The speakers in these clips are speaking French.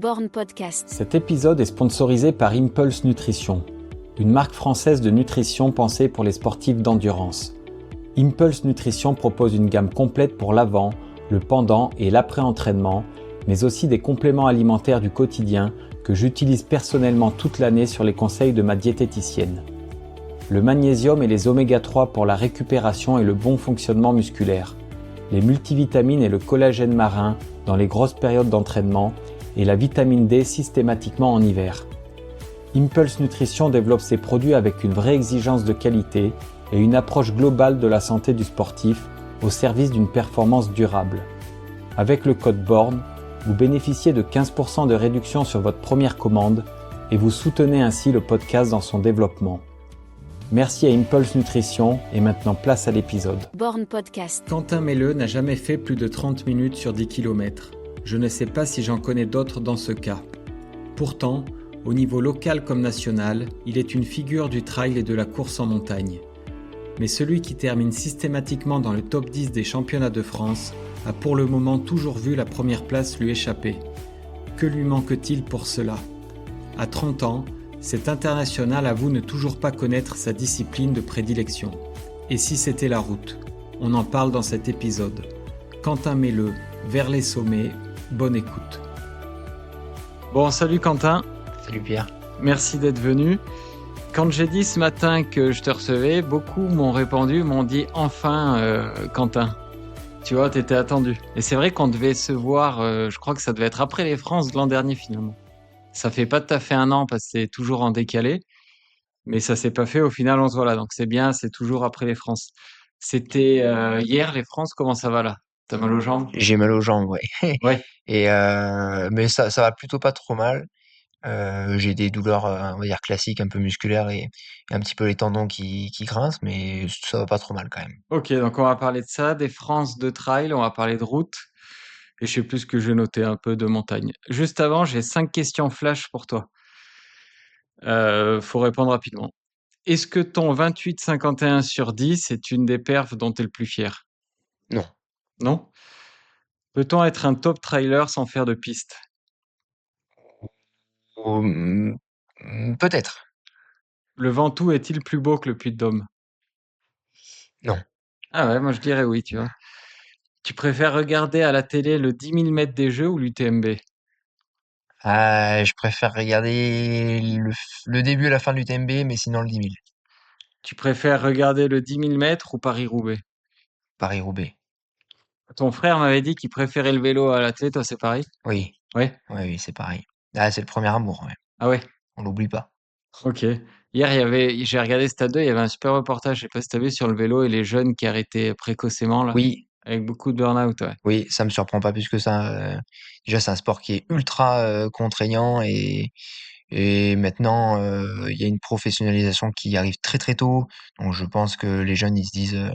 Born Podcast. Cet épisode est sponsorisé par Impulse Nutrition, une marque française de nutrition pensée pour les sportifs d'endurance. Impulse Nutrition propose une gamme complète pour l'avant, le pendant et l'après-entraînement, mais aussi des compléments alimentaires du quotidien que j'utilise personnellement toute l'année sur les conseils de ma diététicienne. Le magnésium et les oméga 3 pour la récupération et le bon fonctionnement musculaire, les multivitamines et le collagène marin dans les grosses périodes d'entraînement et la vitamine D systématiquement en hiver. Impulse Nutrition développe ses produits avec une vraie exigence de qualité et une approche globale de la santé du sportif au service d'une performance durable. Avec le code BORN, vous bénéficiez de 15% de réduction sur votre première commande et vous soutenez ainsi le podcast dans son développement. Merci à Impulse Nutrition et maintenant place à l'épisode. Born Podcast. Quentin Melleux n'a jamais fait plus de 30 minutes sur 10 km. Je ne sais pas si j'en connais d'autres dans ce cas. Pourtant, au niveau local comme national, il est une figure du trail et de la course en montagne. Mais celui qui termine systématiquement dans le top 10 des championnats de France a pour le moment toujours vu la première place lui échapper. Que lui manque-t-il pour cela ? À 30 ans, cet international avoue ne toujours pas connaître sa discipline de prédilection. Et si c'était la route ? On en parle dans cet épisode. Quentin Melleux, vers les sommets, bonne écoute. Bon, salut Quentin. Salut Pierre. Merci d'être venu. Quand j'ai dit ce matin que je te recevais, beaucoup m'ont répondu, m'ont dit enfin Quentin. Tu vois, t'étais attendu. Et c'est vrai qu'on devait se voir, je crois que ça devait être après les France de l'an dernier finalement. Ça fait pas tout à fait un an parce que c'est toujours en décalé, mais ça s'est pas fait. Au final, on se voit là. Donc c'est bien, c'est toujours après les France. C'était hier les France, comment ça va là ? T'as mal aux jambes ? J'ai mal aux jambes, ouais. Ouais. Et mais ça va plutôt pas trop mal. J'ai des douleurs, on va dire classiques, un peu musculaires et un petit peu les tendons qui grincent, mais ça va pas trop mal quand même. Ok, donc on va parler de ça, des France de trail, on va parler de route. Et je sais plus ce que j'ai noté, un peu de montagne. Juste avant, j'ai 5 questions flash pour toi. Faut répondre rapidement. Est-ce que ton 28,51 sur 10 est une des perfs dont tu es le plus fier ? Non. Non ? Peut-on être un top trailer sans faire de piste ? Peut-être. Le Ventoux est-il plus beau que le Puy-de-Dôme ? Non. Ah ouais, moi je dirais oui, tu vois. Tu préfères regarder à la télé le 10 000 mètres des Jeux ou l'UTMB ? Je préfère regarder le début et la fin de l'UTMB, mais sinon le 10 000. Tu préfères regarder le 10 000 mètres ou Paris-Roubaix ? Paris-Roubaix. Ton frère m'avait dit qu'il préférait le vélo à l'athlète, toi c'est pareil ? Oui. Ouais. Oui, c'est pareil. Ah, c'est le premier amour, ouais. Ah ouais. On l'oublie pas. Ok. Hier, j'ai regardé Stade 2, il y avait un super reportage, je sais pas si t'as vu, sur le vélo et les jeunes qui arrêtaient précocement, là, Oui, avec beaucoup de burn-out, ouais. oui, ça me surprend pas plus que ça. Déjà, c'est un sport qui est ultra contraignant et maintenant il y a une professionnalisation qui arrive très très tôt. Donc je pense que les jeunes ils se disent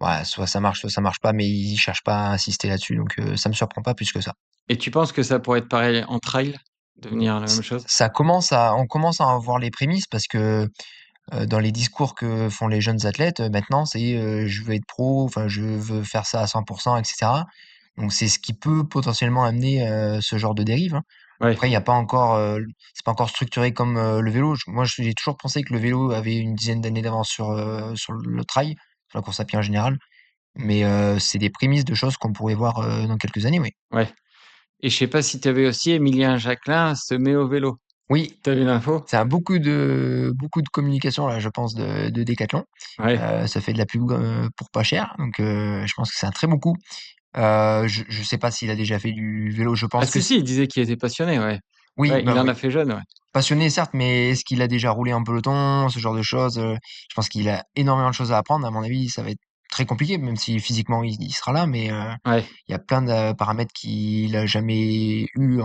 ouais, soit ça marche pas, mais ils cherchent pas à insister là-dessus. Donc ça me surprend pas plus que ça. Et tu penses que ça pourrait être pareil en trail, devenir la même chose? On commence à en voir les prémices parce que dans les discours que font les jeunes athlètes, maintenant, c'est je veux être pro, enfin, je veux faire ça à 100%, etc. Donc, c'est ce qui peut potentiellement amener ce genre de dérive, hein. Ouais. Après, il n'y a pas encore, c'est pas encore structuré comme le vélo. Moi, j'ai toujours pensé que le vélo avait une dizaine d'années d'avance sur le trail, sur la course à pied en général. Mais c'est des prémices de choses qu'on pourrait voir dans quelques années, oui. Ouais. Et je sais pas si tu avais aussi Émilien Jacquelin se met au vélo. Oui, T'as vu l'info? ça a beaucoup de communication là, je pense, de Decathlon. Ouais. Ça fait de la pub, pour pas cher, donc je pense que c'est un très bon coup. Je sais pas s'il a déjà fait du vélo, je Ah pense que si, il disait qu'il était passionné, ouais. oui, Ouais, il bah, en oui, a fait jeune, ouais. passionné certes, mais est-ce qu'il a déjà roulé en peloton? Ce genre de choses, je pense qu'il a énormément de choses à apprendre. À mon avis, ça va être très compliqué, même si physiquement il sera là, mais Ouais. il y a plein de paramètres qu'il a jamais eu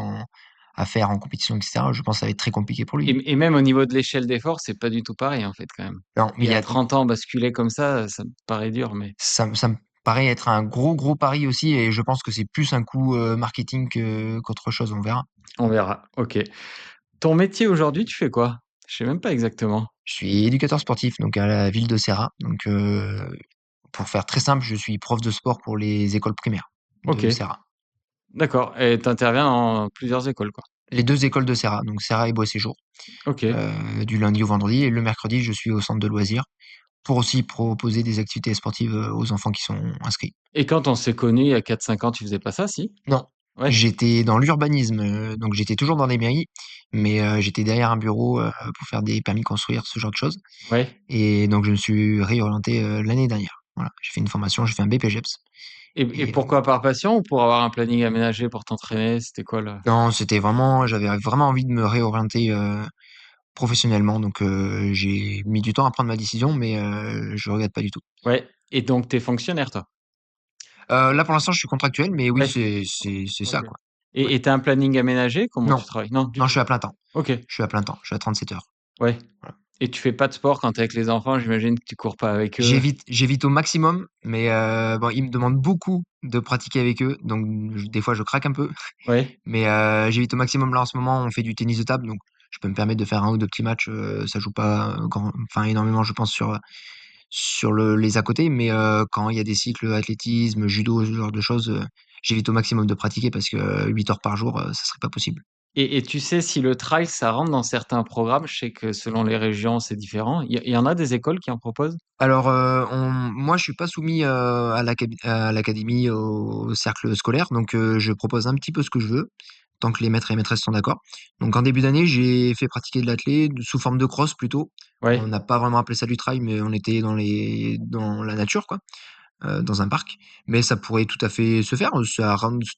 à faire en compétition et cetera. Je pense que ça va être très compliqué pour lui. Et même au niveau de l'échelle d'effort, c'est pas du tout pareil, en fait, quand même. Non, mais Puis à 30 ans, basculer comme ça me paraît dur, mais ça me paraît être un gros pari aussi et je pense que c'est plus un coup, marketing qu'autre chose, on verra. on verra. Ok. Ton métier aujourd'hui, tu fais quoi? Je sais même pas exactement. Je suis éducateur sportif, donc à la ville de Serrat. Donc, pour faire très simple, je suis prof de sport pour les écoles primaires Ok. de Serrat. D'accord. Et tu interviens dans plusieurs écoles, quoi. Les 2 écoles de Serra, donc Serra et Bois-Séjour, Ok. du lundi au vendredi et le mercredi, je suis au centre de loisirs pour aussi proposer des activités sportives, aux enfants qui sont inscrits. Et quand on s'est connus il y a 4-5 ans, tu faisais pas ça, si? Non, Ouais. j'étais dans l'urbanisme, donc j'étais toujours dans les mairies, mais j'étais derrière un bureau, pour faire des permis de construire, ce genre de choses Ouais. et donc je me suis réorienté, l'année dernière. Voilà, j'ai fait une formation, j'ai fait un BPGEPS Et et pourquoi par passion ou pour avoir un planning aménagé pour t'entraîner? C'était quoi le... non, c'était vraiment j'avais vraiment envie de me réorienter, professionnellement donc j'ai mis du temps à prendre ma décision mais je regrette pas du tout. Ouais. Et donc, t'es fonctionnaire, toi? Là, pour l'instant, je suis contractuel mais oui, Ouais. c'est ça, Ok. quoi. Ouais. Et t'as un planning aménagé? Comment tu Non, travailles? Non, du non, je tout. suis à plein temps. Ok. Je suis à plein temps, je suis à 37 heures. Ouais. Voilà. Et tu fais pas de sport quand t'es avec les enfants? J'imagine que tu cours pas avec eux. J'évite au maximum, mais bon, ils me demandent beaucoup de pratiquer avec eux, donc des fois je craque un peu, Ouais. mais j'évite au maximum. Là, en ce moment, on fait du tennis de table, donc je peux me permettre de faire un ou 2 petits matchs, ça joue pas enfin énormément, je pense, sur les à côté, mais quand il y a des cycles athlétisme, judo, ce genre de choses, j'évite au maximum de pratiquer parce que 8 heures par jour, ça serait pas possible. Et tu sais si le trail, ça rentre dans certains programmes? Je sais que selon les régions, c'est différent. Il y en a des écoles qui en proposent? Alors, moi, je suis pas soumis, à l'académie, au cercle scolaire, donc je propose un petit peu ce que je veux, tant que les maîtres et maîtresses sont d'accord. Donc en début d'année, j'ai fait pratiquer de l'athlé sous forme de cross plutôt. On Ouais. n'a pas vraiment appelé ça du trail, mais on était dans la nature, quoi, dans un parc. Mais ça pourrait tout à fait se faire,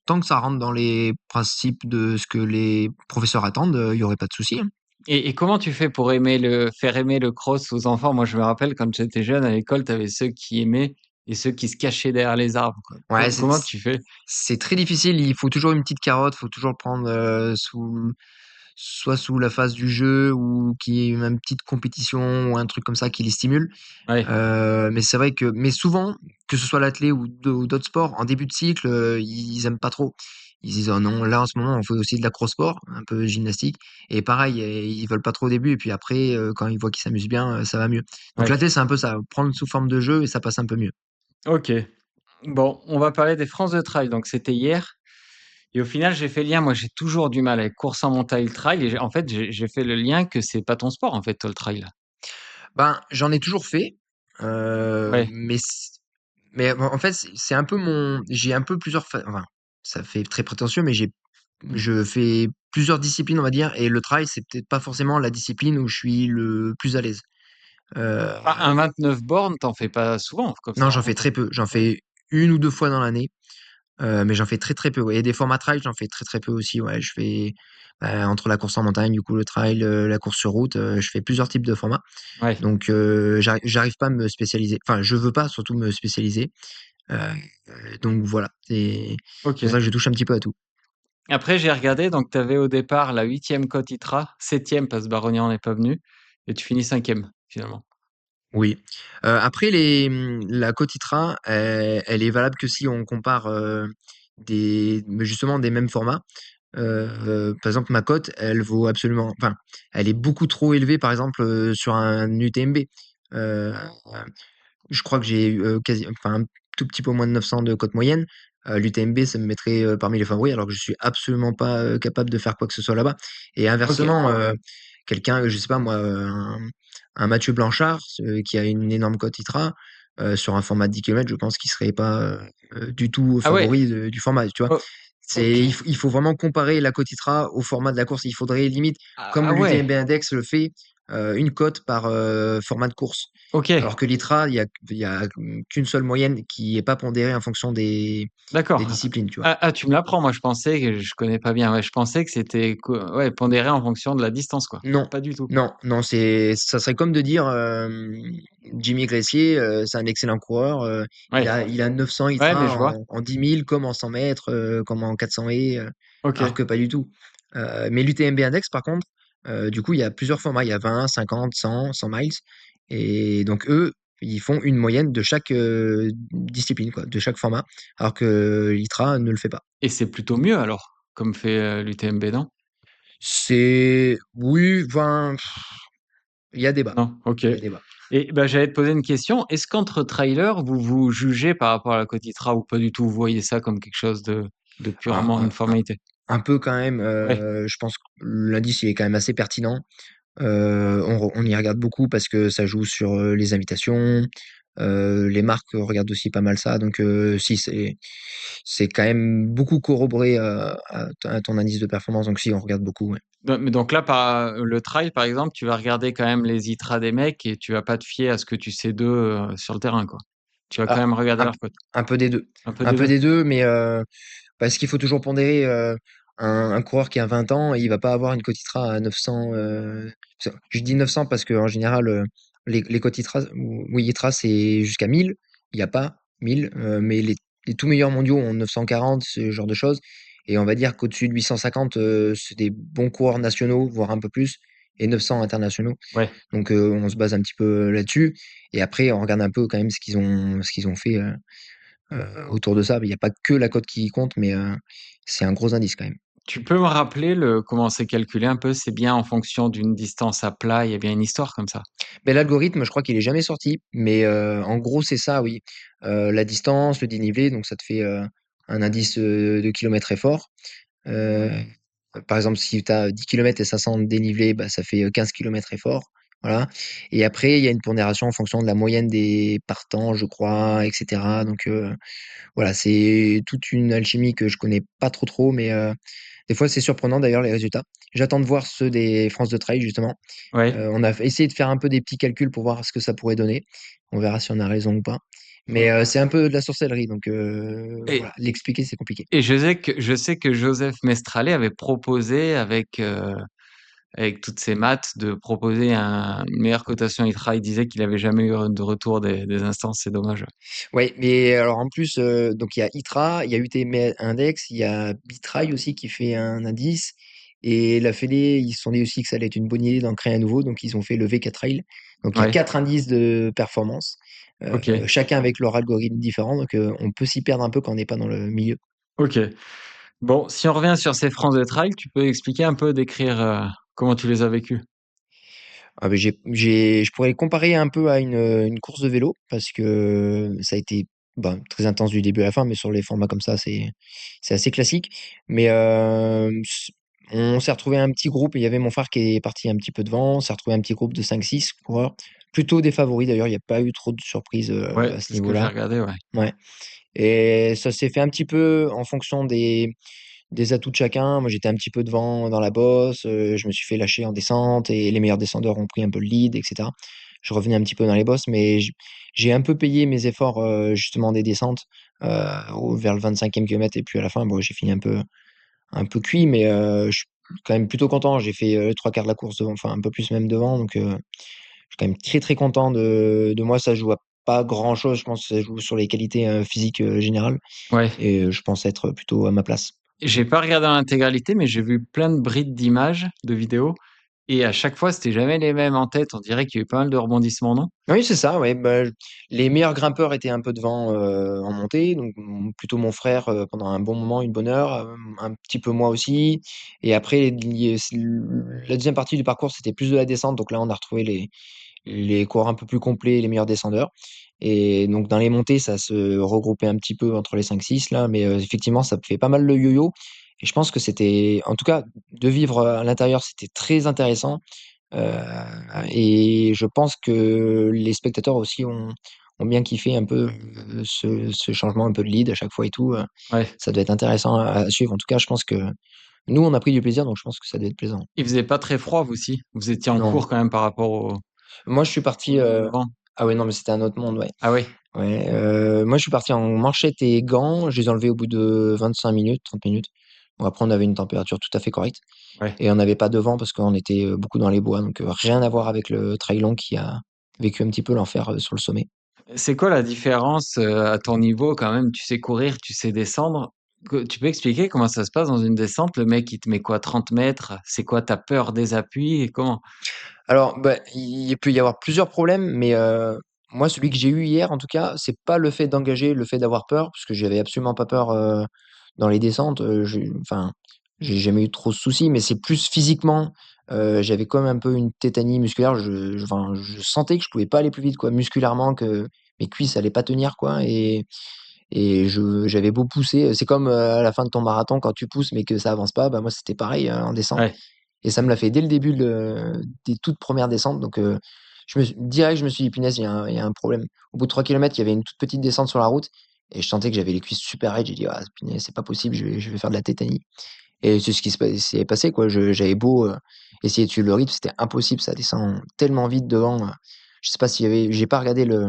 tant que ça rentre dans les principes de ce que les professeurs attendent, il y aurait pas de souci, hein. Et comment tu fais pour faire aimer le cross aux enfants? Moi, je me rappelle quand j'étais jeune à l'école, tu avais ceux qui aimaient et ceux qui se cachaient derrière les arbres, quoi. Ouais, Comment tu fais? c'est très difficile, il faut toujours une petite carotte, il faut toujours le prendre, soit sous la phase du jeu ou qu'il y ait une petite compétition ou un truc comme ça qui les stimule. Ouais, Mais c'est vrai que mais souvent, que ce soit l'athlé ou d'autres sports, en début de cycle, ils aiment pas trop. Ils disent: «Oh non, là en ce moment on fait aussi de l'acro-sport, un peu gymnastique» et pareil, ils veulent pas trop au début et puis après, quand ils voient qu'ils s'amusent bien, ça va mieux. Donc ouais. l'athlé, c'est un peu ça, prendre sous forme de jeu et ça passe un peu mieux. OK. Bon, on va parler des France de trail. Donc c'était hier et au final, j'ai fait le lien. Moi, j'ai toujours du mal avec course en montagne, le trail et en fait, j'ai fait le lien que c'est pas ton sport, en fait, toi, le trail. Ben, j'en ai toujours fait, Ouais. mais en fait, c'est un peu j'ai un peu plusieurs enfin, ça fait très prétentieux, mais je fais plusieurs disciplines, on va dire et le trail, c'est peut-être pas forcément la discipline où je suis le plus à l'aise. Heu, Ah, un 29 bornes, t'en fais pas souvent comme non, ça j'en en fais montagne? très peu. J'en Ouais. fais une ou 2 fois dans l'année, mais j'en fais très, très peu, ouais et des formats trail, j'en fais très, très peu aussi, ouais. Je fais, entre la course en montagne, du coup, le trail, la course sur route, je fais plusieurs types de formats. Ouais. Donc j'arrive pas à me spécialiser. Enfin, je veux pas surtout me spécialiser. Heu, donc voilà, c'est pour ça OK. que je touche un petit peu à tout. Après, j'ai regardé, donc tu avais au départ la 8e côte ITRA, 7e parce que Barognan n'est pas venu et tu finis 5e finalement. Oui. Après la Cotitra, elle est valable que si on compare, mais justement des mêmes formats. Par exemple, ma cote, elle vaut absolument enfin, elle est beaucoup trop élevée, par exemple, sur un UTMB. Heu, je crois que j'ai eu, un tout petit peu moins de 900 de cote moyenne. L'UTMB, ça me mettrait, parmi les favoris alors que je suis absolument pas, capable de faire quoi que ce soit là-bas et OK. inversement, quelqu'un, je sais pas moi, un Mathieu Blanchard, qui a une énorme cote ITRA, sur un format de 10 kilomètres, je pense qu'il serait pas, du tout Ah ouais. favori du format, tu vois? O OK. Il faut vraiment comparer la cote ITRA au format de la course. Il faudrait limite, Ah comme ah ouais. l'UTMB Index le fait, une cote par, format de course. Alors OK. que l'ITRA, il y a qu'une seule moyenne qui est pas pondérée en fonction des D'accord. disciplines, tu vois? Ah, tu me l'apprends, moi je pensais que je connais pas bien, ouais, je pensais que c'était ouais, pondéré en fonction de la distance quoi. Non, Pas du tout. non, non, ça serait comme de dire, Jimmy Gressier, c'est un excellent coureur, il Ouais. a il a 900 Ouais, mais ITRA je vois. en 10 000 comme en 100 mètres, comme en 400 haies, alors OK. que pas du tout. Mais l'UTMB Index par contre, du coup, il y a plusieurs formats. Il y a 20, 50, 100, 100 miles et donc eux, ils font une moyenne de chaque, discipline quoi, de chaque format, alors que l'ITRA ne le fait pas. Et c'est plutôt mieux alors, comme fait, l'UTMB, non? C'est oui, enfin, il y a débat, Non? OK. il y a débat. Et bah, j'allais te poser une question. Est-ce qu'entre trailers, vous vous jugez par rapport à la côte ITRA ou pas du tout? Vous voyez ça comme quelque chose de de Un, purement une formalité? un peu quand même, Ouais. je pense que l'indice il est quand même assez pertinent. On y regarde beaucoup parce que ça joue sur les invitations. Les marques regardent aussi pas mal ça. Donc, si, c'est quand même beaucoup corroboré à ton indice de performance. Donc, si, on regarde beaucoup. Ouais. Mais donc là, le trail, par exemple, tu vas regarder quand même les ITRA des mecs et tu vas pas te fier à ce que tu sais d'eux sur le terrain, quoi. Tu vas quand Ah, même regarder un, leur cote. un peu des deux. Un peu Un des peu deux. des deux, mais parce qu'il faut toujours pondérer un coureur qui a 20 ans, il va pas avoir une Cotitra à 900. Je dis 900 parce qu'en général, les Cotitra, oui, Itra, c'est jusqu'à 1000. Il n'y a pas 1000, mais les tout meilleurs mondiaux ont 940, ce genre de choses. Et on va dire qu'au-dessus de 850, c'est des bons coureurs nationaux, voire un peu plus, et 900 internationaux. Ouais. Donc, on se base un petit peu là-dessus. Et après, on regarde un peu quand même ce qu'ils ont fait. Autour de ça, il n'y a pas que la cote qui compte, mais c'est un gros indice quand même. Tu peux me rappeler comment c'est calculé un peu? C'est bien en fonction d'une distance à plat, il y a bien une histoire comme ça. Mais l'algorithme, je crois qu'il est jamais sorti, mais en gros, c'est ça, oui. La distance, le dénivelé, donc ça te fait un indice de kilomètre effort. Euh, Par exemple, si tu as 10 km et 500 de dénivelé, bah, ça fait 15 km effort. Voilà. Et après, il y a une pondération en fonction de la moyenne des partants, je crois, etc. Donc, voilà, c'est toute une alchimie que je connais pas trop, mais des fois c'est surprenant d'ailleurs les résultats. J'attends de voir ceux des France de Trail justement. Ouais. On a essayé de faire un peu des petits calculs pour voir ce que ça pourrait donner. On verra si on a raison ou pas. Mais c'est un peu de la sorcellerie, donc Et, voilà, l'expliquer c'est compliqué. et je sais que Joseph Mestrallet avait proposé avec toutes ses maths de proposer une meilleure cotation ITRA. Il disait qu'il avait jamais eu de retour des instances, c'est dommage. Ouais, mais alors en plus, donc il y a ITRA, il y a UTM Index, il y a Bitrail aussi qui fait un indice. Et la Fédé, ils se sont dit aussi que ça allait être une bonne idée d'en créer un nouveau, donc ils ont fait le VK Trail. Donc il y a Ouais. 4 indices de performance, Ok. chacun avec leur algorithme différent, donc on peut s'y perdre un peu quand on n'est pas dans le milieu. Ok. Bon, si on revient sur ces France de trail, tu peux expliquer un peu, décrire comment tu les as vécus? Ah, ben, je pourrais le comparer un peu à une course de vélo, parce que ça a été très intense du début à la fin, mais sur les formats comme ça, c'est assez classique. Mais on s'est retrouvé un petit groupe, il y avait mon frère qui est parti un petit peu devant, on s'est retrouvé un petit groupe de 5-6 coureurs, plutôt des favoris d'ailleurs, il n'y a pas eu trop de surprises Ouais, à ce c'est ce que j'ai niveau-là. regardé, ouais. Ouais. Et ça s'est fait un petit peu en fonction des atouts de chacun. Moi, j'étais un petit peu devant dans la bosse, je me suis fait lâcher en descente et les meilleurs descendeurs ont pris un peu le lead, et cetera. Je revenais un petit peu dans les bosses, mais j'ai un peu payé mes efforts justement des descentes vers le 25e kilomètre et puis à la fin, bon, j'ai fini un peu cuit, mais je suis quand même plutôt content. J'ai fait les trois quarts de la course devant, enfin un peu plus même devant, donc je suis quand même très très content de moi. Ça joue à pas grand-chose, je pense que ça joue sur les qualités physiques générales Ouais. et je pense être plutôt à ma place. J'ai pas regardé en intégralité, mais j'ai vu plein de brides d'images, de vidéos, et à chaque fois, c'était jamais les mêmes en tête. On dirait qu'il y a eu pas mal de rebondissements, non? Oui, c'est ça, ouais. Bah, les meilleurs grimpeurs étaient un peu devant en montée, donc plutôt mon frère pendant un bon moment, une bonne heure, un petit peu moi aussi. Et après, la deuxième partie du parcours, c'était plus de la descente, donc là, on a retrouvé les coureurs un peu plus complets, les meilleurs descendeurs. Et donc, dans les montées, ça se regroupait un petit peu entre les 5-6 là, mais effectivement, ça fait pas mal le yo-yo. Et je pense que c'était, en tout cas, de vivre à l'intérieur, c'était très intéressant. Et je pense que les spectateurs aussi ont bien kiffé un peu ce changement un peu de lead à chaque fois et tout. Ouais. Ça doit être intéressant à suivre. En tout cas, je pense que nous, on a pris du plaisir, donc je pense que ça doit être plaisant. Il faisait pas très froid, vous aussi? Vous étiez en Non, cours quand même par rapport moi je suis au parti. niveau vent? Ah ouais, non, mais c'était un autre monde, ouais. Ah ouais? Ouais, moi je suis parti en manchette et gants. Je les ai enlevés au bout de 25 minutes, 30 minutes. Bon, après, on avait une température tout à fait correcte. Ouais. Et on n'avait pas de vent parce qu'on était beaucoup dans les bois. Donc rien à voir avec le trail long qui a vécu un petit peu l'enfer sur le sommet. C'est quoi la différence à ton niveau quand même? Tu sais courir, tu sais descendre. Tu peux expliquer comment ça se passe dans une descente? Le mec, il te met quoi, 30 mètres? C'est quoi, ta peur des appuis? Et comment? Alors, bah, il peut y avoir plusieurs problèmes, mais moi, celui que j'ai eu hier, en tout cas, c'est pas le fait d'engager, le fait d'avoir peur, parce que j'avais absolument pas peur dans les descentes. Enfin, j'ai jamais eu trop de soucis, mais c'est plus physiquement. J'avais comme un peu une tétanie musculaire. Enfin, je sentais que je pouvais pas aller plus vite, quoi, musculairement, que mes cuisses allaient pas tenir, quoi. Et et j'avais beau pousser, c'est comme à la fin de ton marathon quand tu pousses mais que ça avance pas, bah moi c'était pareil en descente. Ouais, Et ça me l'a fait dès le début des toutes premières descentes. Donc, direct, je me suis dit, punaise, il y a un problème. Au bout de 3 kilomètres, il y avait une toute petite descente sur la route et je sentais que j'avais les cuisses super raides. J'ai dit, ah, punaise, c'est pas possible, je vais faire de la tétanie. Et c'est ce qui s'est passé, quoi. J'avais beau essayer de suivre le rythme, c'était impossible. Ça descend tellement vite devant. Je sais pas s'il y avait, j'ai pas regardé le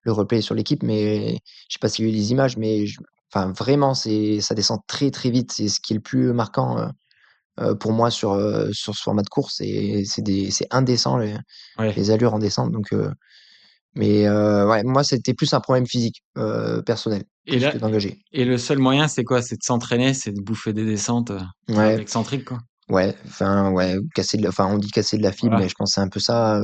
replay sur l'équipe, mais je sais pas s'il y a eu les images, mais enfin, vraiment, ça descend très, très vite. C'est ce qui est le plus marquant. Pour moi sur ce format de course et c'est indécent ouais. les allures en descente donc ouais, moi c'était plus un problème physique, personnel, Et plus là, que d'engager. et le seul moyen, c'est quoi? C'est de s'entraîner, c'est de bouffer des descentes, faire de Ouais, l'excentrique, quoi. ouais, enfin, ouais, on dit casser de la fibre, Voilà. mais je pense que c'est un peu ça,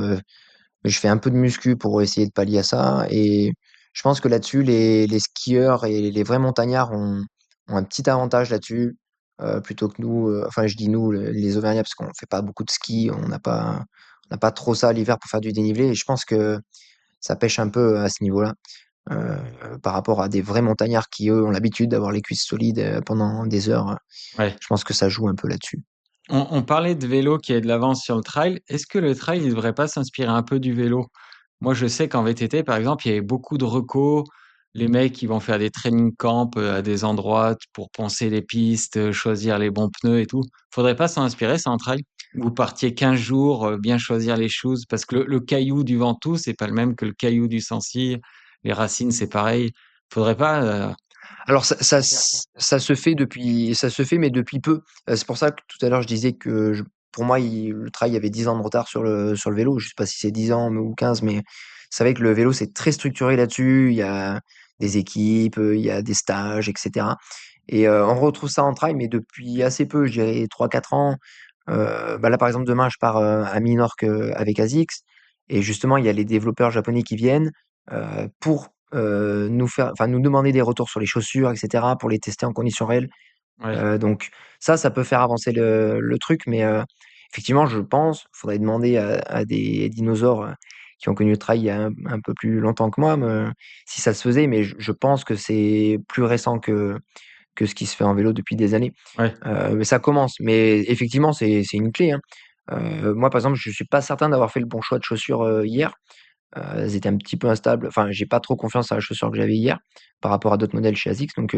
je fais un peu de muscu pour essayer de pallier à ça et je pense que là-dessus les skieurs et les vrais montagnards ont un petit avantage là-dessus, plutôt que nous, enfin je dis nous, les Auvergnats parce qu'on fait pas beaucoup de ski, on n'a pas trop ça l'hiver pour faire du dénivelé et je pense que ça pêche un peu à ce niveau-là, par rapport à des vrais montagnards qui, eux, ont l'habitude d'avoir les cuisses solides, pendant des heures, Ouais. je pense que ça joue un peu là-dessus. On parlait de vélo qui a de l'avance sur le trail. Est-ce que le trail, il devrait pas s'inspirer un peu du vélo? Moi, je sais qu'en VTT, par exemple, il y avait beaucoup de recos. Les mecs, ils vont faire des training camps à des endroits pour poncer les pistes, choisir les bons pneus et tout. Faudrait pas s'en inspirer, ça, en trail? Vous partiez 15 jours, bien choisir les choses, parce que le caillou du Ventoux, c'est pas le même que le caillou du Sancy. Les racines, c'est pareil. Faudrait pas Alors faire ça. ça se fait, mais depuis peu. C'est pour ça que tout à l'heure je disais que pour moi, le trail avait 10 ans de retard sur le vélo. Je sais pas si c'est 10 ans ou 15, mais c'est vrai que le vélo, c'est très structuré là-dessus. Il y a des équipes, il y a des stages, etc. Et on retrouve ça en trail, mais depuis assez peu, je dirais 3 4 ans. Bah là, par exemple, demain, je pars à Minorque avec ASICS. Et justement, il y a les développeurs japonais qui viennent pour nous demander des retours sur les chaussures, etc., pour les tester en conditions réelles. Ouais, Donc ça peut faire avancer le truc, mais effectivement, je pense, faudrait demander à des dinosaures qui ont connu le trail il y a un peu plus longtemps que moi, si ça se faisait, mais je pense que c'est plus récent que ce qui se fait en vélo depuis des années. ouais. Mais ça commence, mais effectivement, c'est une clé, hein. Moi, par exemple, je suis pas certain d'avoir fait le bon choix de chaussures hier. Elles étaient un petit peu instables. Enfin, j'ai pas trop confiance à la chaussure que j'avais hier par rapport à d'autres modèles chez ASICS, donc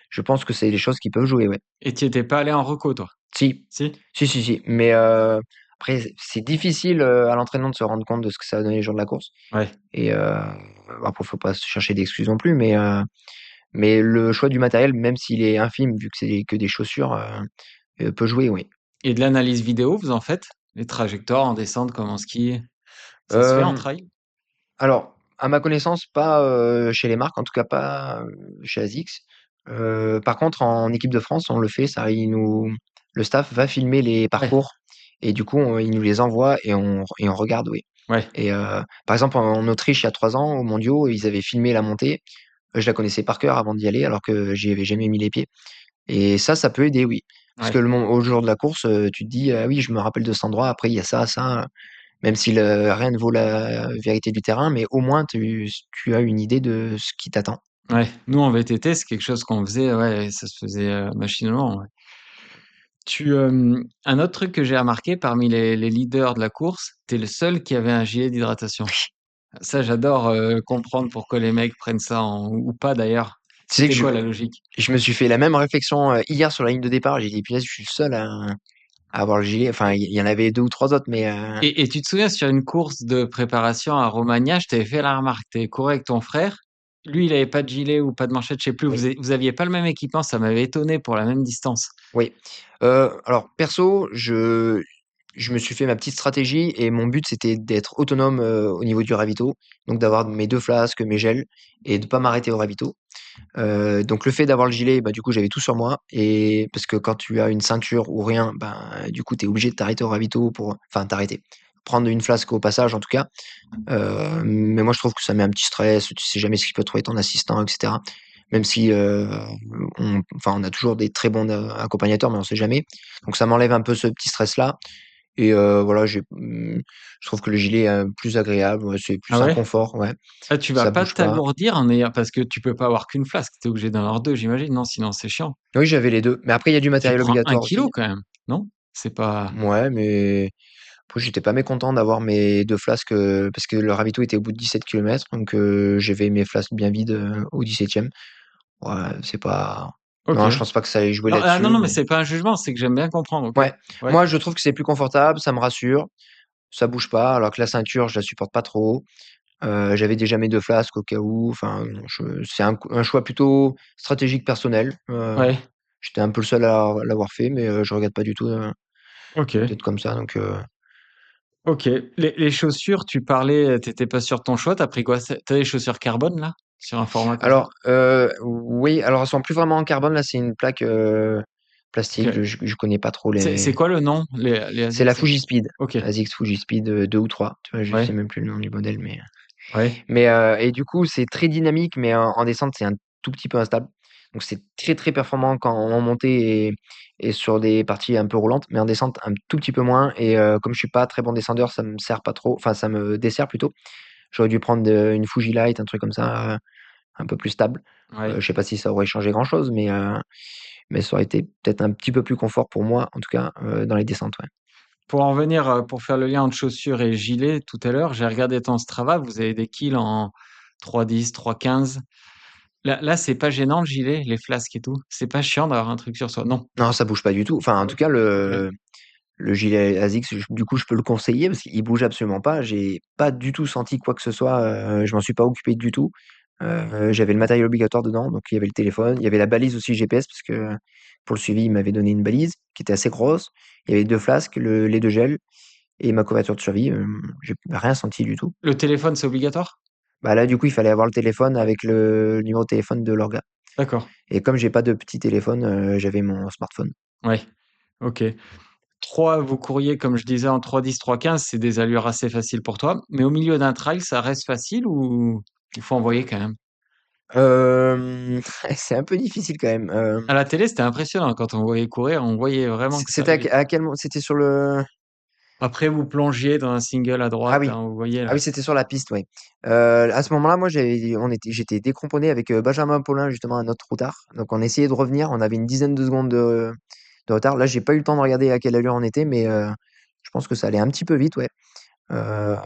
je pense que c'est des choses qui peuvent jouer, ouais. Et tu étais pas allé en reco, toi? Si, Si? si, mais après c'est difficile, à l'entraînement de se rendre compte de ce que ça va donner le jour de la course Ouais. et après faut pas se chercher d'excuses non plus, mais le choix du matériel, même s'il est infime vu que c'est que des chaussures, peut jouer, oui. Et de l'analyse vidéo, vous en faites? Les trajectoires en descente comme en ski? Ça se fait en Hem, trail? alors, à ma connaissance, pas, chez les marques, en tout cas pas, chez ASICS. Par contre, en équipe de France, on le fait, ça, le staff va filmer les Ouais, parcours et du coup, il nous les envoie et on regarde, oui. ouais, Et par exemple, en Autriche, il y a 3 ans, aux mondiaux, ils avaient filmé la montée. Je la connaissais par cœur avant d'y aller, alors que j'y avais jamais mis les pieds et ça peut aider, oui. Parce que ouais, au jour de la course, tu te dis: «Ah oui, je me rappelle de cet endroit, après il y a ça, ça». Même si rien ne vaut la vérité du terrain, mais au moins tu as une idée de ce qui t'attend. ouais. Nous, en VTT, c'est quelque chose qu'on faisait, ouais, ça se faisait, machinalement, ouais. Un autre truc que j'ai remarqué parmi les leaders de la course, tu es le seul qui avait un gilet d'hydratation. Ça, j'adore, comprendre pourquoi les mecs prennent ça en ou pas d'ailleurs. Tu sais que C'était quoi la logique? je me suis fait la même réflexion, hier sur la ligne de départ. J'ai dit: «Punaise, je suis le seul à avoir le gilet». Enfin, il y en avait 2 ou 3 autres, mais Et tu te souviens sur une course de préparation à Romagna, je t'avais fait la remarque, tu couru avec ton frère, lui il avait pas de gilet ou pas de manchette, je sais plus, oui, vous aviez pas le même équipement, ça m'avait étonné pour la même distance. oui. Alors perso, je me suis fait ma petite stratégie et mon but, c'était d'être autonome, au niveau du ravito, donc d'avoir mes 2 flasques, mes gels et de pas m'arrêter au ravito. Donc le fait d'avoir le gilet, bah, du coup, j'avais tout sur moi et parce que quand tu as une ceinture ou rien, ben, du coup, tu es obligé de t'arrêter au ravito enfin t'arrêter, prendre une flasque au passage en tout cas. Mais moi je trouve que ça met un petit stress, tu sais jamais ce qu'il peut trouver ton assistant et cetera. Même si, on a toujours des très bons, accompagnateurs, mais on sait jamais. Donc ça m'enlève un peu ce petit stress-là et voilà, je trouve que le gilet est plus agréable, ouais, c'est Ah plus un ouais? confort, ouais. Ah, tu vas Ça pas bouge pas. t'alourdir en ayant parce que tu peux pas avoir qu'une flasque, tu es obligé d'en avoir 2 j'imagine, non? Sinon c'est chiant. Oui, j'avais les 2, mais après il y a du Tu matériel prends 1 obligatoire kilo aussi. quand même, non? C'est pas Ouais, mais après j'étais pas mécontent d'avoir mes 2 flasques, parce que le ravito était au bout de 17 kilomètres, donc j'avais mes flasques bien vides, au 17e. Ouais, c'est pas OK. non, je pense pas que ça ait joué Non, ah non, là-dessus, non, mais mais c'est pas un jugement, c'est que j'aime bien comprendre, OK. ouais. Ouais. Moi, je trouve que c'est plus confortable, ça me rassure, ça bouge pas, alors que la ceinture, je la supporte pas trop. J'avais déjà mes 2 flasques au cas où, enfin, c'est un choix plutôt stratégique personnel. Ouais, J'étais un peu le seul à l'avoir fait, mais je regrette pas du tout, OK. d'être comme ça, donc OK. Les chaussures, tu parlais, tu pas sûr de ton choix, tu pris quoi? Tu des chaussures carbone là? Sur un format comme ça? alors, oui, alors elles sont plus vraiment en carbone, là, c'est une plaque, plastique, OK. je connais pas trop C'est les quoi le nom? Les c'est ASICS, la c'est Fuji-Speed, OK. ASICS Fuji-Speed, 2 ou 3, tu vois? Je sais Ouais, même plus le nom du modèle, mais ouais, et du coup, c'est très dynamique, mais en descente, c'est un tout petit peu instable. Donc c'est très, très performant quand en montée et sur des parties un peu roulantes, mais en descente, un tout petit peu moins et comme je suis pas très bon descendeur, ça me sert pas trop, enfin ça me dessert plutôt. J'aurais dû prendre, une Fuji Light, un truc comme ça, un peu plus stable. ouais. Je sais pas si ça aurait changé grand chose, mais ça aurait été peut-être un petit peu plus confort pour moi, en tout cas, dans les descentes, ouais. Pour en venir, pour faire le lien entre chaussures et gilet tout à l'heure, j'ai regardé ton Strava, vous avez des kills en 3,10, 3,15. Là, c'est pas gênant le gilet, les flasques et tout? C'est pas chiant d'avoir un truc sur soi? Non? Non, ça bouge pas du tout. Enfin, en tout OK, cas, OK. le gilet ASICS, du coup, je peux le conseiller parce qu'il bouge absolument pas. J'ai pas du tout senti quoi que ce soit, je m'en suis pas occupé du tout. J'avais le matériel obligatoire dedans, donc il y avait le téléphone, il y avait la balise aussi GPS parce que pour le suivi, il m'avait donné une balise qui était assez grosse. Il y avait 2 flasques, les 2 gels et ma couverture de survie, j'ai rien senti du tout. Le téléphone, c'est obligatoire? Bah, là, du coup, il fallait avoir le téléphone avec le numéro de téléphone de l'orga D'accord, et comme j'ai pas de petit téléphone, j'avais mon smartphone. ouais, OK. 3, vous couriez comme je disais en 3,10, 3,15, c'est des allures assez faciles pour toi, mais au milieu d'un trail, ça reste facile ou il faut envoyer quand même? C'est un peu difficile quand même, À la télé, c'était impressionnant quand on voyait courir, on voyait vraiment que ça c'était allait vite. à quel mo c'était sur le Après, vous plongiez dans un single à ah droite, oui. hein, vous voyez Ah là. oui, c'était sur la piste, oui. À ce moment-là, moi, j'étais décomponné avec, Benjamin Paulin, justement, un autre routard. Donc on essayait de revenir, on avait une dizaine de secondes de retard. Là, j'ai pas eu le temps de regarder à quelle allure on était, mais je pense que ça allait un petit peu vite, ouais. Heu,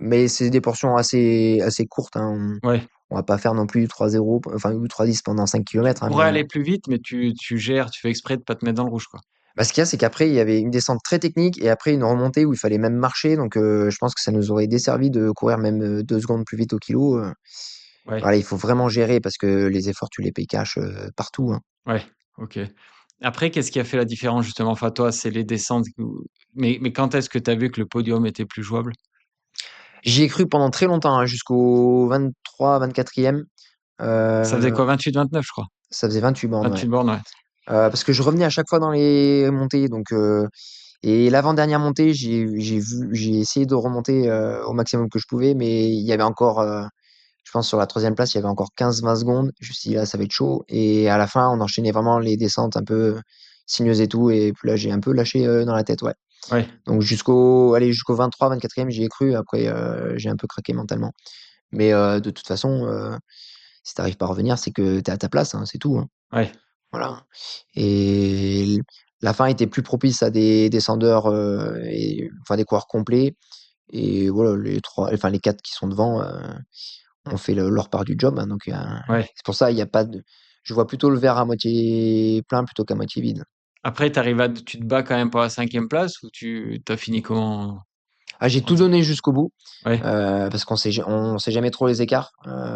mais c'est des portions assez courtes, hein. Ouais. On va pas faire non plus 3,0 enfin ou 3,10 pendant 5 Tu kilomètres, hein, pourrais mais aller plus vite, mais tu gères, tu fais exprès de pas te mettre dans le rouge, quoi. bah, ce qu'il y a, c'est qu'après, il y avait une descente très technique et après une remontée où il fallait même marcher. Donc, je pense que ça nous aurait desservi de courir même, 2 secondes plus vite au kilo. Ouais, Voilà, il faut vraiment gérer parce que les efforts, tu les payes cash, partout, hein. ouais, OK. Après, qu'est-ce qui a fait la différence justement? Enfin, toi, c'est les descentes ou mais quand est-ce que tu as vu que le podium était plus jouable? J'y ai cru pendant très longtemps, hein, jusqu'au 23-24e. Ça faisait Heu, quoi? 28-29, je crois? Ça faisait 28 bornes, ouais. 28 bornes, ouais. Parce que je revenais à chaque fois dans les montées, donc et l'avant-dernière montée, j'ai essayé de remonter, au maximum que je pouvais, mais il y avait encore, je pense sur la 3e place, il y avait encore 15-20 secondes. Je me suis dit: «Là, ça va être chaud» et à la fin, on enchaînait vraiment les descentes un peu sinueuses et tout et puis là, j'ai un peu lâché, dans la tête, ouais. Ouais, Donc jusqu'au 23-24e, j'y ai cru. Après, j'ai un peu craqué mentalement. Mais de toute façon, si tu arrives pas à revenir, c'est que tu es à ta place, hein, c'est tout, hein. ouais, Voilà et la fin était plus propice à des descendeurs, et enfin des coureurs complets et voilà, les 4 qui sont devant, ont fait leur part du job, hein, donc ouais. c'est pour ça, il y a pas de je vois plutôt le verre à moitié plein plutôt qu'à moitié vide. Après, tu te bats quand même pour la 5e place ou tu as fini comment? Ah, j'ai En tout ti donné jusqu'au bout, Ouais, parce on sait jamais trop les écarts,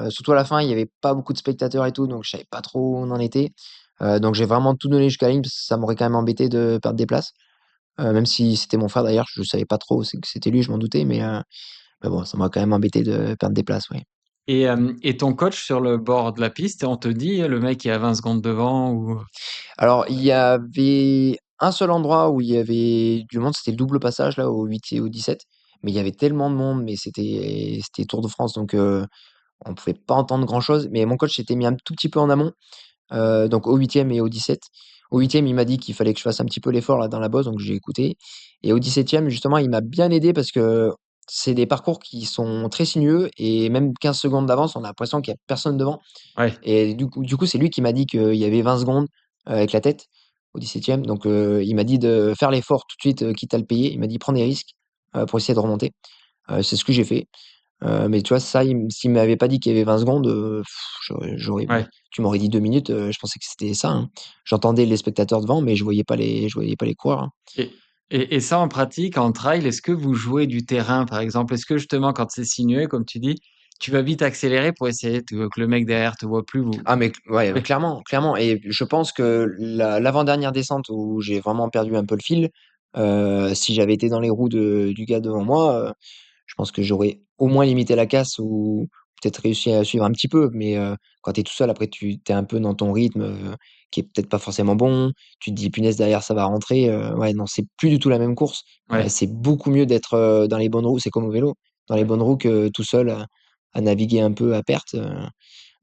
surtout à la fin, il y avait pas beaucoup de spectateurs et tout, donc je savais pas trop où on en était, donc j'ai vraiment tout donné jusqu'à la ligne parce que ça m'aurait quand même embêté de perdre des places, même si c'était mon frère d'ailleurs, je savais pas trop c'est que c'était lui, je m'en doutais, mais bon, ça m'a quand même embêté de perdre des places, oui. et ton coach sur le bord de la piste, on te dit: «Le mec est à 20 secondes devant» ou? Alors, il y avait un seul endroit où il y avait du monde, c'était le double passage là, au 8 et au 17, mais il y avait tellement de monde, mais c'était Tour de France, donc on pouvait pas entendre grand chose. Mais mon coach s'était mis un tout petit peu en amont, donc au 8e et au 17. Au 8e, il m'a dit qu'il fallait que je fasse un petit peu l'effort là dans la bosse, donc j'ai écouté et au 17e, justement, il m'a bien aidé parce que c'est des parcours qui sont très sinueux et même 15 secondes d'avance, on a l'impression qu'il y a personne devant Ouais, et du coup, c'est lui qui m'a dit qu'il y avait 20 secondes, avec la tête au 17e. Donc il m'a dit de faire l'effort tout de suite, quitte à le payer. Il m'a dit: «Prends des risques, pour essayer de remonter». C'est ce que j'ai fait. Mais tu vois, ça, s'il m'avait pas dit qu'il y avait 20 secondes, j'aurais ouais. tu m'aurais dit 2 minutes, je pensais que c'était ça, hein. J'entendais les spectateurs devant, mais je voyais pas les coureurs, hein. Et ça, en pratique, en trail, est-ce que vous jouez du terrain, par exemple? Est-ce que justement, quand c'est sinueux, comme tu dis, tu vas vite accélérer pour essayer que le mec derrière te voit plus vous? Ah mais ouais, Oui. clairement, clairement et je pense que l'avant-dernière descente où j'ai vraiment perdu un peu le fil, si j'avais été dans les roues du gars devant moi, je pense que j'aurais au moins limité la casse ou peut-être réussi à suivre un petit peu. Mais, quand tu es tout seul, après tu es un peu dans ton rythme, qui est peut-être pas forcément bon. Tu te dis: «Punaise, derrière ça va rentrer», ouais, non, c'est plus du tout la même course. Ouais. C'est beaucoup mieux d'être, dans les bonnes roues. C'est comme au vélo, dans les Ouais. bonnes roues que tout seul à naviguer un peu à perte,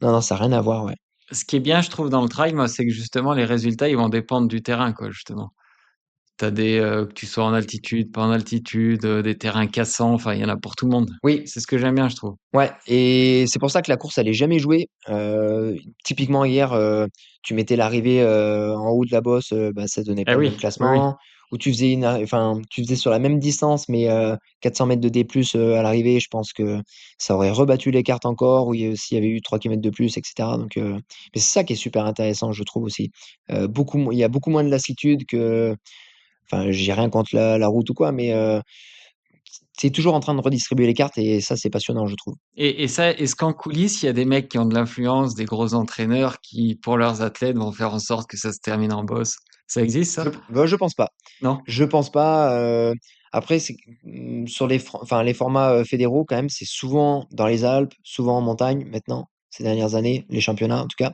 non, non, ça a rien à voir, ouais. Ce qui est bien, je trouve, dans le trail, moi, c'est que justement, les résultats, ils vont dépendre du terrain, quoi, justement. Tu as que tu sois en altitude, pas en altitude, des terrains cassants, enfin, il y en a pour tout le monde. Oui. C'est ce que j'aime bien, je trouve. Ouais et c'est pour ça que la course, elle est jamais jouée. Typiquement hier, tu mettais l'arrivée, en haut de la bosse, bah, ça donnait Eh pas le même oui, oui, oui. classement. Ou tu faisais sur la même distance, mais 400 mètres de D+, à l'arrivée, je pense que ça aurait rebattu les cartes encore, ou s'il y avait eu 3 kilomètres de plus et cetera. Donc mais c'est ça qui est super intéressant, je trouve aussi. Il y a beaucoup moins de lassitude que enfin, j'ai rien contre la route ou quoi, mais c'est toujours en train de redistribuer les cartes et ça, c'est passionnant, je trouve. Et ça, est-ce qu'en coulisses, il y a des mecs qui ont de l'influence, des gros entraîneurs qui, pour leurs athlètes, vont faire en sorte que ça se termine en bosse? Ça existe, ça? Je pense pas. Non? Je pense pas, après sur les formats, fédéraux quand même, c'est souvent dans les Alpes, souvent en montagne maintenant, ces dernières années, les championnats en tout cas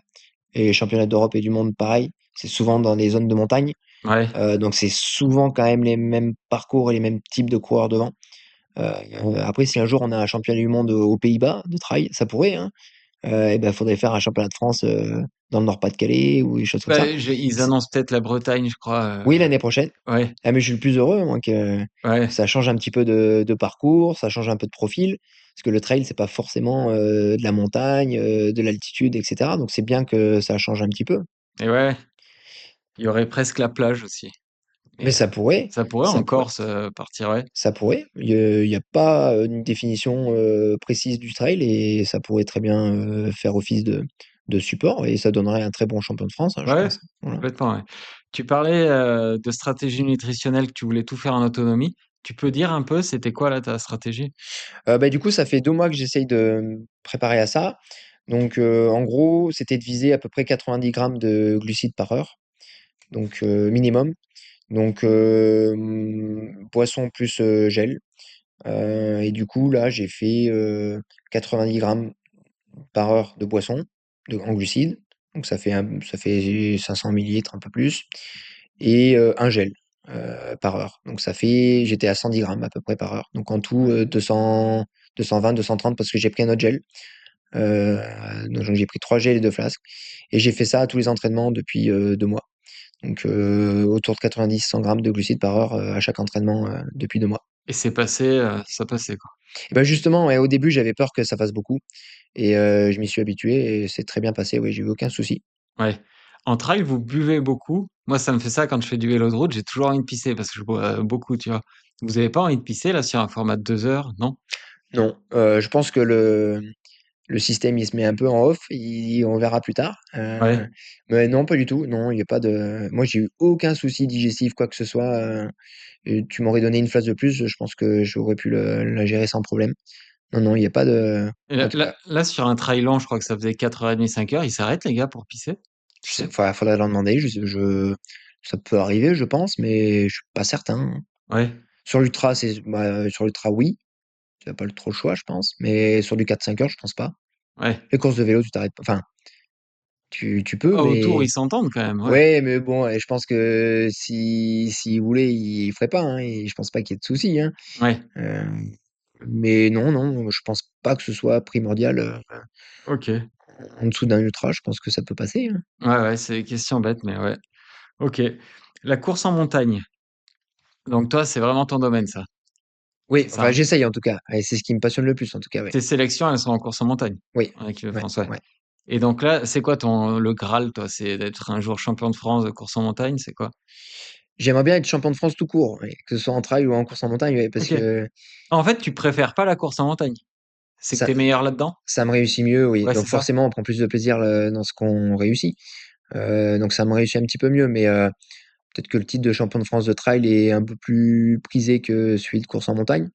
et les championnats d'Europe et du monde pareil, c'est souvent dans les zones de montagne, Ouais. donc c'est souvent quand même les mêmes parcours et les mêmes types de coureurs devant. Après si un jour on a un championnat du monde aux Pays-Bas de trail, ça pourrait, hein, et ben, faudrait faire un championnat de France, dans le Nord-Pas-de-Calais ou des choses comme ça. Bah, ils annoncent peut-être la Bretagne, je crois. Oui, l'année prochaine. Ouais, Ah mais je suis le plus heureux moi que ouais. ça change un petit peu de parcours, ça change un peu de profil. Parce que le trail, c'est pas forcément, de la montagne, de l'altitude et cetera. Donc c'est bien que ça change un petit peu. Et ouais, il y aurait presque la plage aussi. Mais Et ça pourrait ça en pourrait, Corse partir, ouais. ça pourrait. Il y a pas, une définition, précise du trail et ça pourrait très bien, faire office de support et ça donnerait un très bon champion de France, hein, je Ouais, pense. Voilà. complètement, ouais. Tu parlais de stratégie nutritionnelle, que tu voulais tout faire en autonomie. Tu peux dire un peu, c'était quoi là ta stratégie? Bah, du coup, ça fait 2 mois que j'essaye de me préparer à ça. Donc, en gros, c'était de viser à peu près 90 grammes de glucides par heure, donc, minimum. Donc, boisson plus, gel. Et du coup, là, j'ai fait, 90 grammes par heure de boisson en glucides. Donc ça fait 500 millilitres, un peu plus et un gel, par heure. Donc j'étais à 110 grammes à peu près par heure. Donc en tout, Ouais. 220-230 parce que j'ai pris un autre gel. Heu, donc j'ai pris 3 gels et 2 flasques et j'ai fait ça à tous les entraînements depuis, 2 mois. Donc autour de 90-100 grammes de glucides par heure, à chaque entraînement, depuis 2 mois. Et c'est passé, ça passait quoi. Et bah, justement, ouais, au début, j'avais peur que ça fasse beaucoup et je m'y suis habitué et c'est très bien passé, oui, j'ai eu aucun souci. Ouais. En trail, vous buvez beaucoup? Moi, ça me fait ça quand je fais du vélo de route, j'ai toujours envie de pisser parce que je bois beaucoup, tu vois? Vous avez pas envie de pisser là sur un format de 2 heures, non? Non, je pense que le système, il se met un peu en off, on verra plus tard, Ouais. mais non, pas du tout. Non, il y a pas de moi, j'ai eu aucun souci digestif, quoi que ce soit, et tu m'aurais donné une flasque de plus, je pense que j'aurais pu la gérer sans problème. Non, non, il y a pas de Et en là tout cas, là là sur un trail lent, je crois que ça faisait 4h30, 5 heures, ils s'arrêtent les gars pour pisser? Tu sais? faudrait leur demander, ça peut arriver, je pense, mais je suis pas certain, hein. Ouais, Sur l'ultra, oui, tu as pas trop le choix, je pense, mais sur du 4-5 heures, je pense pas. ouais. Les courses de vélo, tu t'arrêtes pas enfin, tu peux, Ah, autour, mais ils s'entendent quand même, ouais. ouais, mais bon, je pense que si s'ils voulaient, ils feraient pas, hein et je pense pas qu'il y ait de souci, hein. Ouais, Hem, mais non, non, je pense pas que ce soit primordial, OK. en dessous d'un ultra, je pense que ça peut passer, hein. Ouais, ouais, c'est question bête, mais ouais. OK. La course en montagne, Donc toi, c'est vraiment ton domaine, ça. Oui, C'est ça, enfin, hein? j'essaye en tout cas. Et c'est ce qui me passionne le plus en tout cas, oui. Tes sélections, elles sont en course en montagne, Oui, en équipe de ouais, France, ouais. ouais. Et donc là, c'est quoi le Graal, toi? C'est d'être un jour champion de France de course en montagne, c'est quoi? J'aimerais bien être champion de France tout court, ouais, que ce soit en trail ou en course en montagne, ouais, parce Ok. que En fait, tu préfères pas la course en montagne? C'est que ça, t'es meilleur là-dedans? ça me réussit mieux, oui. Ouais, Donc c'est ça. forcément, on prend plus de plaisir dans ce qu'on réussit. Donc ça me réussit un petit peu mieux, mais peut-être que le titre de champion de France de trail est un peu plus prisé que celui de course en montagne,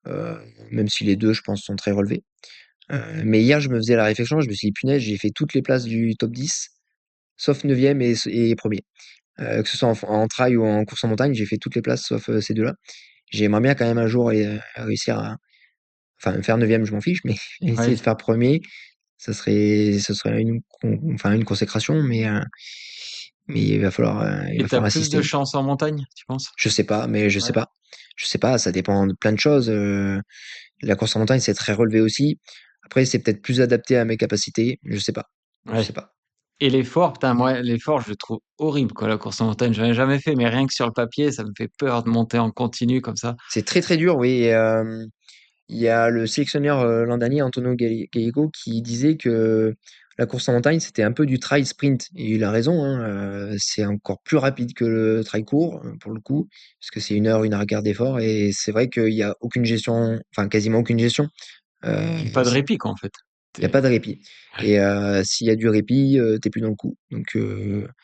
euh, même si les deux, je pense, sont très relevés. Mais hier, je me faisais la réflexion, je me suis dit, punaise, j'ai fait toutes les places du top 10, sauf 9e et premier. Que ce soit en trail ou en course en montagne, j'ai fait toutes les places sauf ces deux-là. J'aimerais bien quand même un jour réussir à, enfin, faire 9e, je m'en fiche, mais essayer Ouais. de faire premier, ce serait enfin, une consécration, mais il Et va t'as falloir plus de assister. chance en montagne, tu penses? Je sais pas, mais je sais Ouais. pas. Je sais pas, ça dépend de plein de choses. La course en montagne, c'est très relevé aussi. Après, c'est peut-être plus adapté à mes capacités. Je sais pas. Je Ouais. sais pas. Et l'effort, putain, moi, l'effort, je le trouve horrible, quoi, la course en montagne. J'en ai jamais fait, mais rien que sur le papier, ça me fait peur de monter en continu comme ça. C'est très très dur, oui. Il y a le sélectionneur l'an dernier, Antonio Gallego, qui disait que la course en montagne, c'était un peu du trail sprint. Et il a raison, hein, c'est encore plus rapide que le trail court, pour le coup, parce que c'est une heure et quart d'effort. Et c'est vrai qu'il n'y a aucune gestion, enfin quasiment aucune gestion. Et pas de Il répit, quoi, en fait. n'y a pas T'es- de répit. Et s'il y a du répit, t'es plus dans le coup. Donc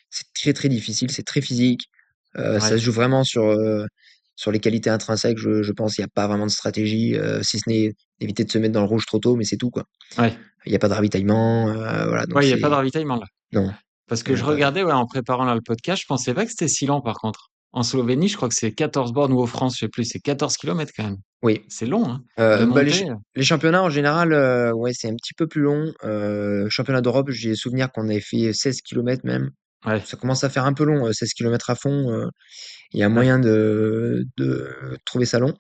c'est très très difficile, c'est très physique. Ça Ouais. se joue vraiment sur les qualités intrinsèques, je pense. Il n'y a pas vraiment de stratégie, si ce n'est d'éviter de se mettre dans le rouge trop tôt, mais c'est tout, quoi. Ouais. Il n'y a pas de ravitaillement, voilà, donc Ouais, il y a pas de c'est. ravitaillement, là. Non. Parce que je Euh, regardais, ouais, en préparant là, le podcast, je pensais pas que c'était si lent, par contre. En Slovénie, je crois que c'est 14 bornes ou en France, je sais plus, c'est 14 kilomètres quand même. oui. C'est long, hein, de Bah, monter. les championnats, en général, ouais, c'est un petit peu plus long. Championnat d'Europe, j'ai souvenir qu'on avait fait 16 kilomètres même. Ouais, Ça commence à faire un peu long, 16 kilomètres à fond. Il y a ouais, moyen de trouver ça long.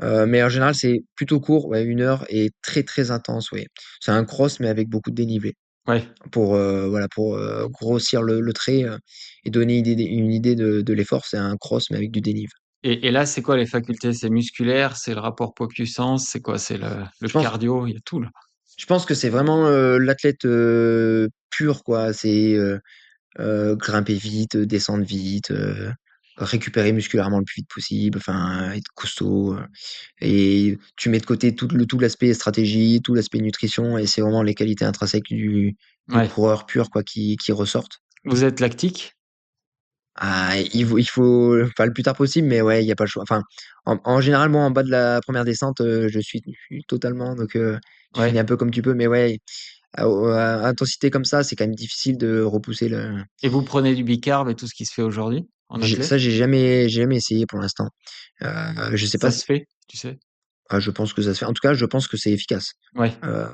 Mais en général, c'est plutôt court, ouais, 1 heure et très très intense, oui. C'est un cross, mais avec beaucoup de dénivelé. ouais. Pour voilà, pour grossir le trait et donner une idée de l'effort, c'est un cross, mais avec du dénive. Et là, c'est quoi les facultés? C'est musculaire, c'est le rapport poids-puissance, c'est quoi? C'est le Je pense, cardio, il y a tout, là. je pense que c'est vraiment l'athlète pur, quoi. C'est grimper vite, descendre vite, récupérer musculairement le plus vite possible, enfin, être costaud. Et tu mets de côté tout l'aspect stratégie, tout l'aspect nutrition, et c'est vraiment les qualités intrinsèques du Ouais. coureur pur, quoi, qui ressortent. Vous êtes lactique? Ah, il faut enfin, le plus tard possible, mais ouais, il y a pas le choix. Enfin, en général, moi, en bas de la première descente, je suis totalement, donc tu finis Ouais. un peu comme tu peux, mais ouais, à intensité comme ça, c'est quand même difficile de repousser le. Et vous prenez du bicarb et tout ce qui se fait aujourd'hui en Ça, athlète? j'ai jamais essayé pour l'instant. Je sais pas Ça si. se fait, tu sais? Je pense que ça se fait. En tout cas, je pense que c'est efficace. Ouais. Euh,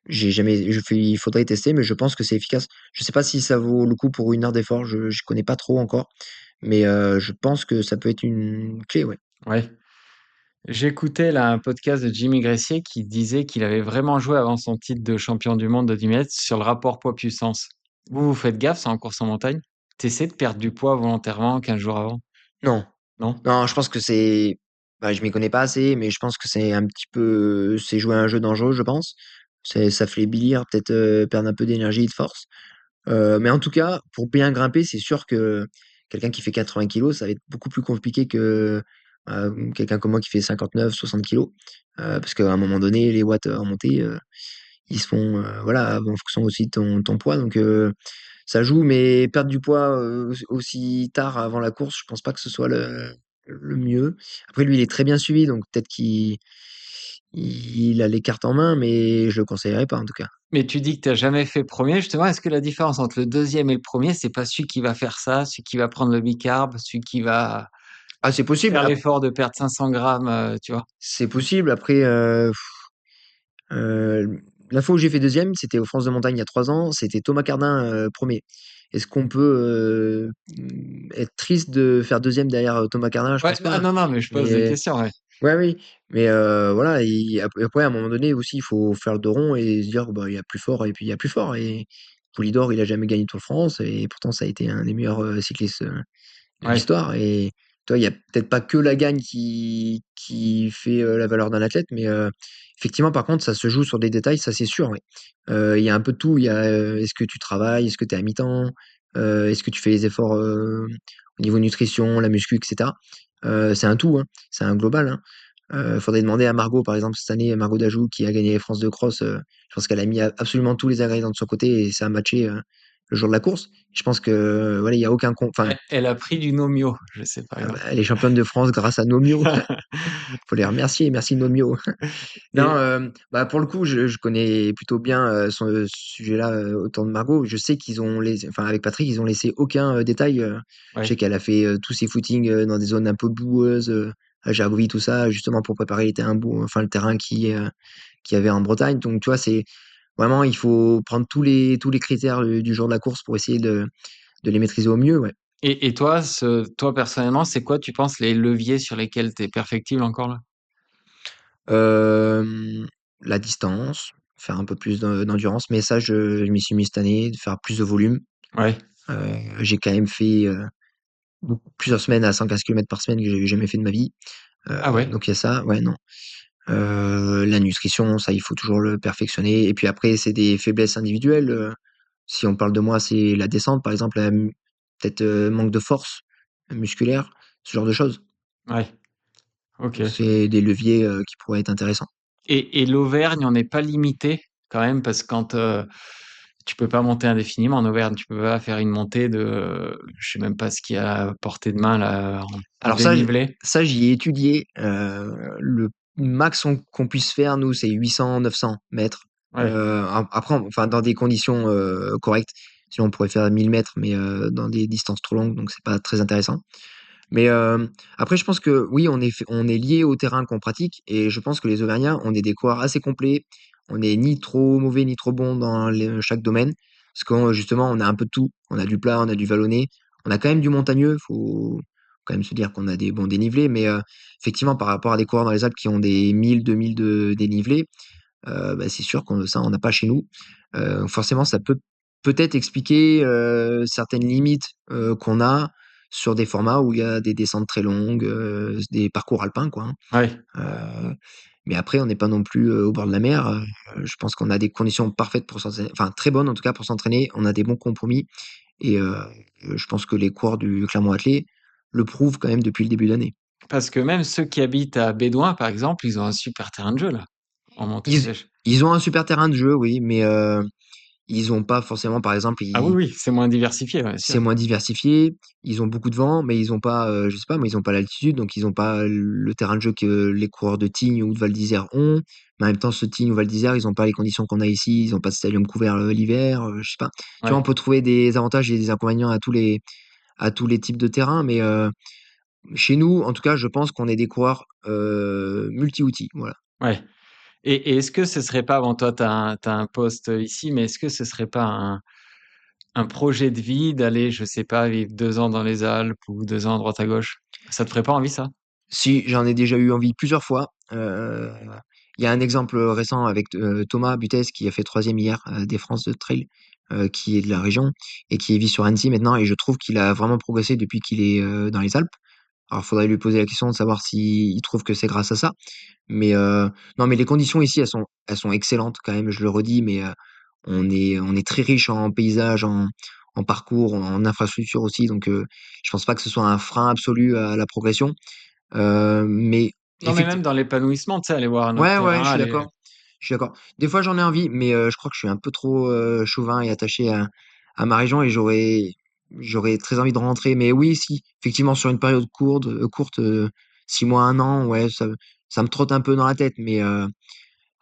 J'ai jamais, il faudrait tester, mais je pense que c'est efficace. Je sais pas si ça vaut le coup pour 1 heure d'effort, je connais pas trop encore, mais je pense que ça peut être une clé, ouais. Ouais. J'écoutais là un podcast de Jimmy Gressier qui disait qu'il avait vraiment joué avant son titre de champion du monde de 10 mètres sur le rapport poids-puissance. Vous faites gaffe, ça, en course en montagne? T'essaies de perdre du poids volontairement 15 jours avant? Non, Non? non, je pense que bah, je m'y connais pas assez, mais je pense que c'est un petit peu, c'est jouer à un jeu dangereux, je pense. Ça fait bouillir, peut-être perdre un peu d'énergie et de force. Mais en tout cas, pour bien grimper, c'est sûr que quelqu'un qui fait 80 kilos, ça va être beaucoup plus compliqué que quelqu'un comme moi qui fait 59, 60 kilos. Parce qu'à un moment donné, les watts à remonter, ils se font, voilà, en fonction aussi de ton poids. Donc ça joue, mais perdre du poids aussi tard avant la course, je pense pas que ce soit le mieux. Après, lui, il est très bien suivi, donc peut-être qu'il a les cartes en main, mais je le conseillerais pas en tout cas. Mais tu dis que t'as jamais fait premier, justement. Est-ce que la différence entre le deuxième et le premier, c'est pas celui qui va faire ça, celui qui va prendre le bicarb, celui qui va Ah, c'est possible. faire l'effort de perdre 500 grammes, tu vois? C'est possible. Après, la fois où j'ai fait deuxième, c'était aux France de montagne il y a 3 ans. C'était Thomas Cardin premier. Est-ce qu'on peut être triste de faire deuxième derrière Thomas Cardin? Je Ouais, pense ah pas. non, non, mais je pose des Mais questions, ouais. ouais, oui. Mais voilà. Après, à un moment donné aussi, il faut faire le dos rond et se dire, bah, il y a plus fort et puis il y a plus fort. Et Poulidor, il a jamais gagné le Tour de France et pourtant ça a été un des meilleurs cyclistes de Ouais. l'histoire. Et tu vois, il y a peut-être pas que la gagne qui fait la valeur d'un athlète, mais effectivement, par contre, ça se joue sur des détails, ça c'est sûr. Ouais. Il y a un peu de tout. Il y a est-ce que tu travailles, est-ce que tu es à mi-temps, est-ce que tu fais les efforts au niveau nutrition, la muscu, etc. C'est un tout, hein. C'est un global. Hein. Faudrait demander à Margot, par exemple, cette année, Margot Dajou, qui a gagné les France de cross. Je pense qu'elle a mis absolument tous les ingrédients de son côté et ça a matché le jour de la course. Je pense que voilà, il y a aucun enfin, Elle a pris du Nomio, je sais par ah bah, exemple. elle est championne de France grâce à Nomio. Faut les remercier. Merci Nomio. Non, Et bah pour le coup, je connais plutôt bien ce sujet-là autant de Margot. Je sais qu'ils ont enfin avec Patrick, ils ont laissé aucun détail. Je sais ouais. qu'elle a fait tous ses footings dans des zones un peu boueuses, à Gergovie, tout ça, justement pour préparer les terrains enfin le terrain qui avait en Bretagne. Donc tu vois, c'est vraiment il faut prendre tous les critères du jour de la course pour essayer de les maîtriser au mieux. Ouais. Et toi, toi personnellement, c'est quoi, tu penses, les leviers sur lesquels tu es perfectible encore là? Euh, la distance, faire un peu plus d'endurance, mais ça je m'y suis mis cette année, de faire plus de volume. Ouais. J'ai quand même fait plusieurs semaines à 115 km par semaine que j'avais jamais fait de ma vie. Ah ouais. Donc il y a ça, ouais, non. La nutrition, ça, il faut toujours le perfectionner. Et puis après, c'est des faiblesses individuelles. Si on parle de moi, c'est la descente, par exemple, peut-être manque de force musculaire, ce genre de choses. Ouais. Ok. C'est des leviers qui pourraient être intéressants. Et l'Auvergne, on n'est pas limité quand même parce que quand tu peux pas monter indéfiniment en Auvergne, tu peux pas faire une montée de, je sais même pas ce qu'il y a à portée de main là en Alors ça, dénivelé. j'y ai étudié. Le max qu'on puisse faire, nous, c'est 800, 900 mètres. Ouais. Après, enfin, dans des conditions correctes. Sinon, on pourrait faire 1000 mètres, mais dans des distances trop longues, donc c'est pas très intéressant. Mais après, je pense que oui, on est lié au terrain qu'on pratique, et je pense que les Auvergnats, on est des coureurs assez complets. On n'est ni trop mauvais ni trop bon dans chaque domaine, parce que justement, on a un peu de tout. On a du plat, on a du vallonné, on a quand même du montagneux. Faut quand même se dire qu'on a des bons dénivelés, mais effectivement, par rapport à des coureurs dans les Alpes qui ont des 1000, 2000 de dénivelé, bah, c'est sûr qu'on ça, on n'a pas chez nous. Forcément, ça peut peut-être expliquer certaines limites qu'on a sur des formats où il y a des descentes très longues, des parcours alpins, quoi. Hein. Ouais. Mais après, on n'est pas non plus au bord de la mer. Je pense qu'on a des conditions parfaites pour s'entraîner, enfin très bonnes en tout cas pour s'entraîner. On a des bons compromis et je pense que les coureurs du Clermont-Attelé le prouvent quand même depuis le début d'année. Parce que même ceux qui habitent à Bédoin, par exemple, ils ont un super terrain de jeu là, en montée de Ils, sèche. ils ont un super terrain de jeu, oui, mais ils ont pas forcément, par exemple, Ah oui, oui, c'est moins diversifié, ouais, sûr. c'est moins diversifié, ils ont beaucoup de vent, mais ils ont pas, je sais pas, mais ils ont pas l'altitude, donc ils ont pas le terrain de jeu que les coureurs de Tignes ou de Val d'Isère ont. Mais en même temps, ce Tignes ou Val d'Isère, ils ont pas les conditions qu'on a ici, ils ont pas de stadium couvert l'hiver, je sais pas. Tu vois, on Ouais. peut trouver des avantages et des inconvénients à tous les types de terrains, mais chez nous, en tout cas, je pense qu'on est des coureurs multi-outils, voilà. Ouais. Et est-ce que ce serait pas, bon, toi, t'as un poste ici, mais est-ce que ce serait pas un projet de vie d'aller, je sais pas, vivre 2 ans dans les Alpes ou 2 ans à droite à gauche? Ça te ferait pas envie, ça? Si, j'en ai déjà eu envie plusieurs fois. Il y a un exemple récent avec Thomas Butez qui a fait troisième hier des France de trail, qui est de la région et qui vit sur Annecy maintenant. Et je trouve qu'il a vraiment progressé depuis qu'il est dans les Alpes. Alors, il faudrait lui poser la question de savoir s'il trouve que c'est grâce à ça. Mais non, mais les conditions ici, elles sont excellentes quand même. Je le redis, mais on est très riche en paysages, en parcours, en infrastructure aussi. Donc, je pense pas que ce soit un frein absolu à la progression. Mais Non, mais effectivement, même dans l'épanouissement, tu sais, aller voir un autre ouais, ouais, je terrain, suis aller. d'accord. Je suis d'accord. Des fois, j'en ai envie, mais je crois que je suis un peu trop chauvin et attaché à ma région et j'aurais très envie de rentrer. Mais oui, si, effectivement, sur une période courte, 6 mois, un an, ouais, ça me trotte un peu dans la tête, mais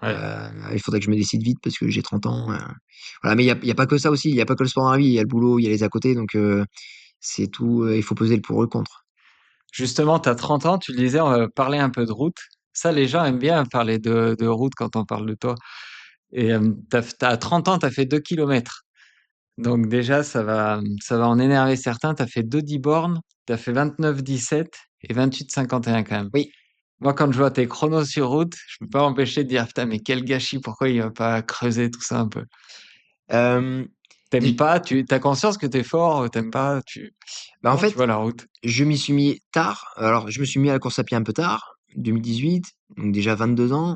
Ouais. il faudrait que je me décide vite parce que j'ai 30 ans. Voilà, mais il y a pas que ça aussi. Il y a pas que le sport dans la vie. Il y a le boulot, il y a les à côté. Donc, c'est tout. Il faut peser le pour et le contre. Justement, tu as 30 ans, tu le disais, on va parler un peu de route. Ça, les gens aiment bien parler de route quand on parle de toi. Et à 30 ans, tu as fait 2 kilomètres. Donc déjà, ça va en énerver certains. Tu as fait 2 10 bornes, tu as fait 29-17 et 28-51 quand même. Oui. Moi, quand je vois tes chronos sur route, je peux pas m'empêcher de dire, putain, mais quel gâchis, pourquoi il va pas creuser tout ça un peu? Euh, T'aimes Dé pas, tu as conscience que t'es fort, t'aimes pas, Bah, en comment tu fait, vois la route? je m'y suis mis tard. Alors, je me suis mis à la course à pied un peu tard, 2018, donc déjà 22 ans,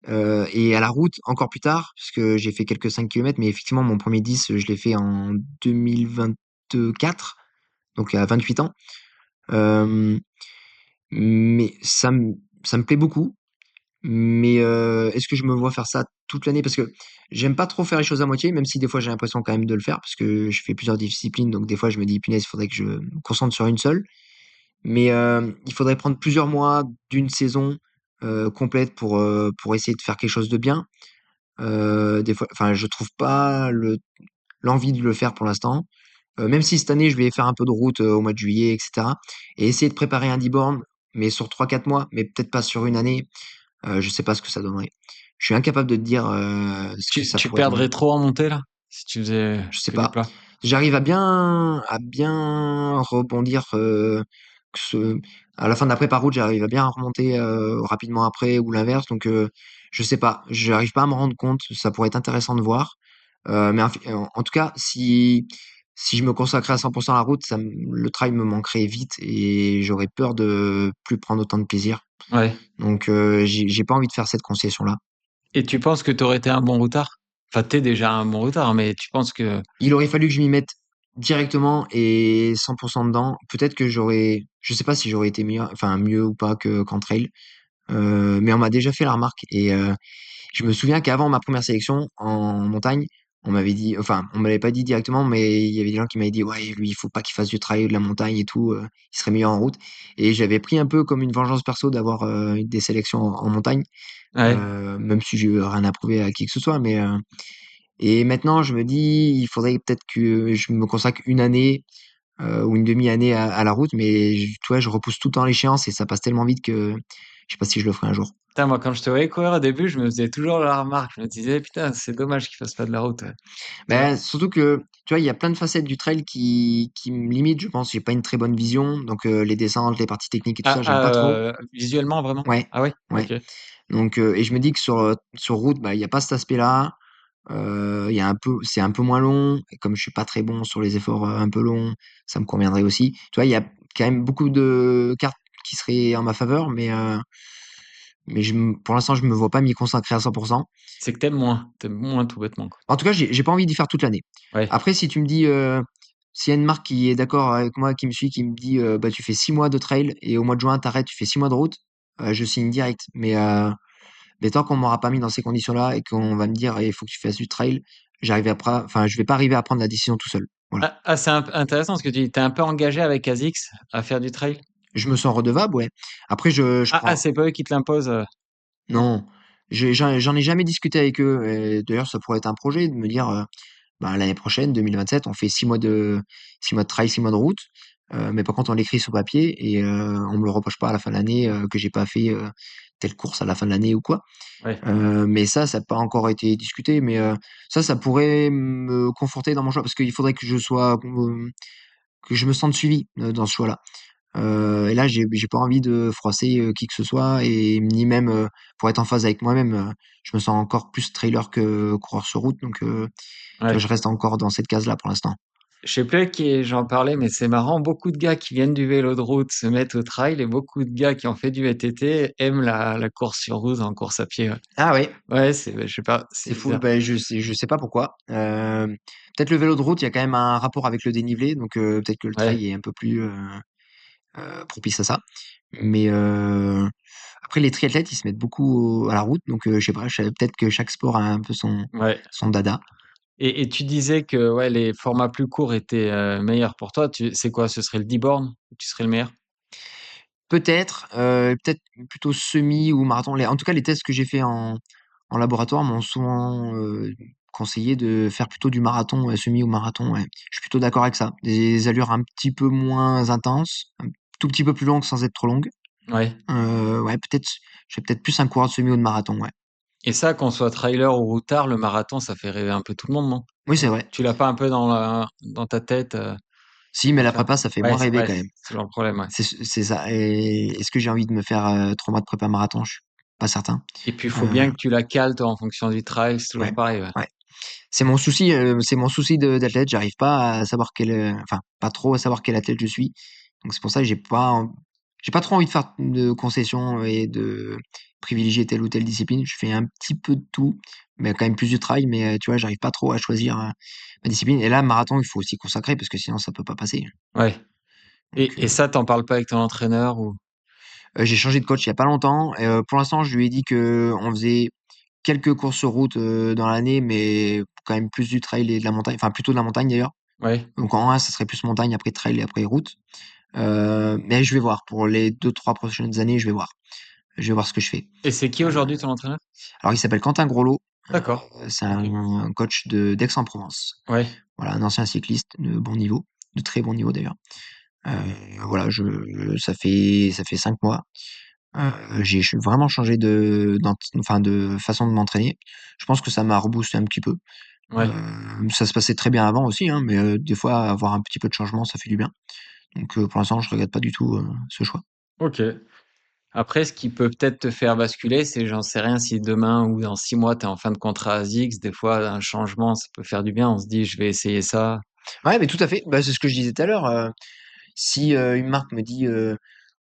et à la route encore plus tard, parce que j'ai fait quelques 5 kilomètres, mais effectivement, mon premier 10, je l'ai fait en 2024, donc à 28 ans. Hem, mais ça me plaît beaucoup, mais est-ce que je me vois faire ça toute l'année? Parce que j'aime pas trop faire les choses à moitié, même si des fois j'ai l'impression quand même de le faire, parce que je fais plusieurs disciplines, donc des fois je me dis: «Punaise, il faudrait que je me concentre sur une seule». Mais il faudrait prendre plusieurs mois d'une saison, complète pour essayer de faire quelque chose de bien. Des fois enfin, je trouve pas l'envie de le faire pour l'instant. Même si cette année, je vais faire un peu de route, au mois de juillet et cetera et essayer de préparer un 10 bornes, mais sur 3 4 mois, mais peut-être pas sur une année, je sais pas ce que ça donnerait. Je suis incapable de te dire, ce que ça Tu pourrait donner. perdrais trop en montée là? Si tu faisais Je sais que du pas. plat? J'arrive à bien rebondir, que ce à la fin de la prépa route, j'arrive à bien remonter, rapidement après ou l'inverse donc je sais pas. J'arrive pas à me rendre compte. Ça pourrait être intéressant de voir, mais en tout cas, si je me consacrais à 100 à la route, le trail me manquerait vite et j'aurais peur de plus prendre autant de plaisir Ouais. donc j'ai pas envie de faire cette concession-là. Et tu penses que tu aurais été un bon routard? Enfin, tu déjà un bon routard, mais tu penses que Il aurait fallu que je m'y mette directement et 100 dedans. Peut-être que je sais pas si j'aurais été meilleur, enfin mieux ou pas qu'en trail, mais on m'a déjà fait la remarque et je me souviens qu'avant ma première sélection en montagne, on m'avait dit, enfin, on me l'avait pas dit directement, mais il y avait des gens qui m'avaient dit: «Ouais, lui, il faut pas qu'il fasse du trail, de la montagne et tout, il serait meilleur en route» et j'avais pris un peu comme une vengeance perso d'avoir, des sélections en montagne, ouais. même si j'ai rien à prouver à qui que ce soit, mais et maintenant, je me dis: «Il faudrait peut-être que je me consacre une année, ou une demi-année à la route», mais tu vois, je repousse tout le temps l'échéance et ça passe tellement vite que je sais pas si je le ferai un jour. Putain, moi, quand je te voyais courir au début, je me faisais toujours la remarque. Je me disais: «Putain, c'est dommage qu'il fasse pas de la route», tu vois? Ben surtout que, tu vois, il y a plein de facettes du trail qui me limitent, je pense. J'ai pas une très bonne vision, donc les descentes, les parties techniques et tout ça, j'aime pas trop. Visuellement, vraiment? Ouais, Ah ouais? ouais, OK. donc et je me dis que sur route, bah, il y a pas cet aspect-là. Il y a un peu c'est un peu moins long et comme je suis pas très bon sur les efforts, un peu longs, ça me conviendrait aussi. Tu vois, il y a quand même beaucoup de cartes qui seraient en ma faveur, mais pour l'instant, je me vois pas m'y consacrer à 100. C'est que tu aimes moins tout bêtement, quoi. En tout cas, j'ai pas envie d'y faire toute l'année. Ouais. Après, si tu me dis, s'il y a une marque qui est d'accord avec moi, qui me suit, qui me dit, «Bah, tu fais 6 mois de trail et au mois de juin, tu arrêtes, tu fais 6 mois de route», je signe direct. Mais tant qu'on m'aura pas mis dans ces conditions-là et qu'on va me dire: «Il faut que tu fasses du trail», je vais pas arriver à prendre la décision tout seul. Voilà. C'est intéressant ce que tu dis. Tu es un peu engagé avec ASICS à faire du trail? Je me sens redevable, ouais. Après je prends C'est pas eux qui te l'imposent, non, j'en ai jamais discuté avec eux et d'ailleurs, ça pourrait être un projet de me dire, bah, l'année prochaine, 2027, on fait 6 mois de trail, 6 mois de route, mais par contre, on l'écrit sur papier et on me le reproche pas à la fin de l'année, que j'ai pas fait, telle course à la fin de l'année ou quoi. ouais. Mais ça a pas encore été discuté, mais ça pourrait me conforter dans mon choix parce qu'il faudrait que je me sente suivi, dans ce choix-là. Et là, j'ai pas envie de froisser, qui que ce soit et ni même, pour être en phase avec moi-même, je me sens encore plus trailer que coureur sur route donc tu vois, Ouais. je reste encore dans cette case-là pour l'instant. Je sais plus avec qui j'en parlais, mais c'est marrant, beaucoup de gars qui viennent du vélo de route se mettent au trail et beaucoup de gars qui ont fait du VTT aiment la course sur route en course à pied, ouais. Ah ouais, Ouais, je sais pas, c'est c'est fou, bizarre. bah, je sais pas pourquoi. Peut-être le vélo de route, il y a quand même un rapport avec le dénivelé donc peut-être que le Ouais. trail est un peu plus, propice à ça. Mais après les triathlètes, ils se mettent beaucoup à la route donc je sais pas, peut-être que chaque sport a un peu Ouais. son dada. Et tu disais que ouais, les formats plus courts étaient, meilleurs pour toi. C'est quoi? Ce serait le 10 bornes où tu serais le meilleur? Peut-être plutôt semi ou marathon. En tout cas, les tests que j'ai fait en laboratoire m'ont souvent, conseillé de faire plutôt du marathon, semi ou marathon, ouais. Je suis plutôt d'accord avec ça. Des allures un petit peu moins intenses, un tout petit peu plus longues sans être trop longues. Ouais. Ouais, peut-être je serais peut-être plus un coureur de semi ou de marathon, ouais. Et ça, qu'on soit trailer ou routard, le marathon, ça fait rêver un peu tout le monde, non? Oui, c'est vrai. Tu l'as pas un peu dans ta tête, Si, mais de la faire prépa, ça fait moins rêver ouais, quand même. c'est toujours le problème, ouais. C'est ça et est-ce que j'ai envie de me faire, 3 mois de prépa marathon? Je suis pas certain. Et puis, il faut Heu, bien que tu la cales, toi, en fonction du trail, c'est toujours ouais, pareil, ouais. ouais. C'est mon souci d'athlète. J'arrive pas à savoir enfin, pas trop à savoir quel athlète je suis. Donc c'est pour ça que j'ai pas trop envie de faire de concessions et de privilégier telle ou telle discipline. Je fais un petit peu de tout, mais quand même plus de travail. Mais tu vois, j'arrive pas trop à choisir ma discipline. Et là, marathon, il faut aussi consacrer parce que sinon ça peut pas passer. Ouais. Donc, Et ça, t'en parles pas avec ton entraîneur ou? j'ai changé de coach il y a pas longtemps. Et, pour l'instant, je lui ai dit que on faisait quelques courses sur route dans l'année, mais quand même plus du trail et de la montagne. Enfin, plutôt de la montagne d'ailleurs. Ouais. Donc en 1, ça serait plus montagne, après trail et après route. Mais je vais voir. Pour les 2-3 prochaines années, je vais voir. Je vais voir ce que je fais. Et c'est qui Euh, aujourd'hui ton entraîneur? alors, il s'appelle Quentin Groslo. D'accord. C'est Ok. un coach d'Aix-en-Provence. Ouais. Voilà, un ancien cycliste de bon niveau, de très bon niveau d'ailleurs. Euh, voilà, ça fait 5 mois. J'ai vraiment changé enfin, de façon de m'entraîner. Je pense que ça m'a reboosté un petit peu. Ouais. Ça se passait très bien avant aussi, hein, mais des fois, avoir un petit peu de changement, ça fait du bien. Donc, pour l'instant, je regrette pas du tout ce choix. Ok. Après, ce qui peut peut-être te faire basculer, c'est, j'en sais rien, si demain ou dans 6 mois, tu es en fin de contrat à Zix, des fois, un changement, ça peut faire du bien. On se dit, je vais essayer ça. Ouais, mais tout à fait. Bah, c'est ce que je disais tout à l'heure. Si une marque me dit,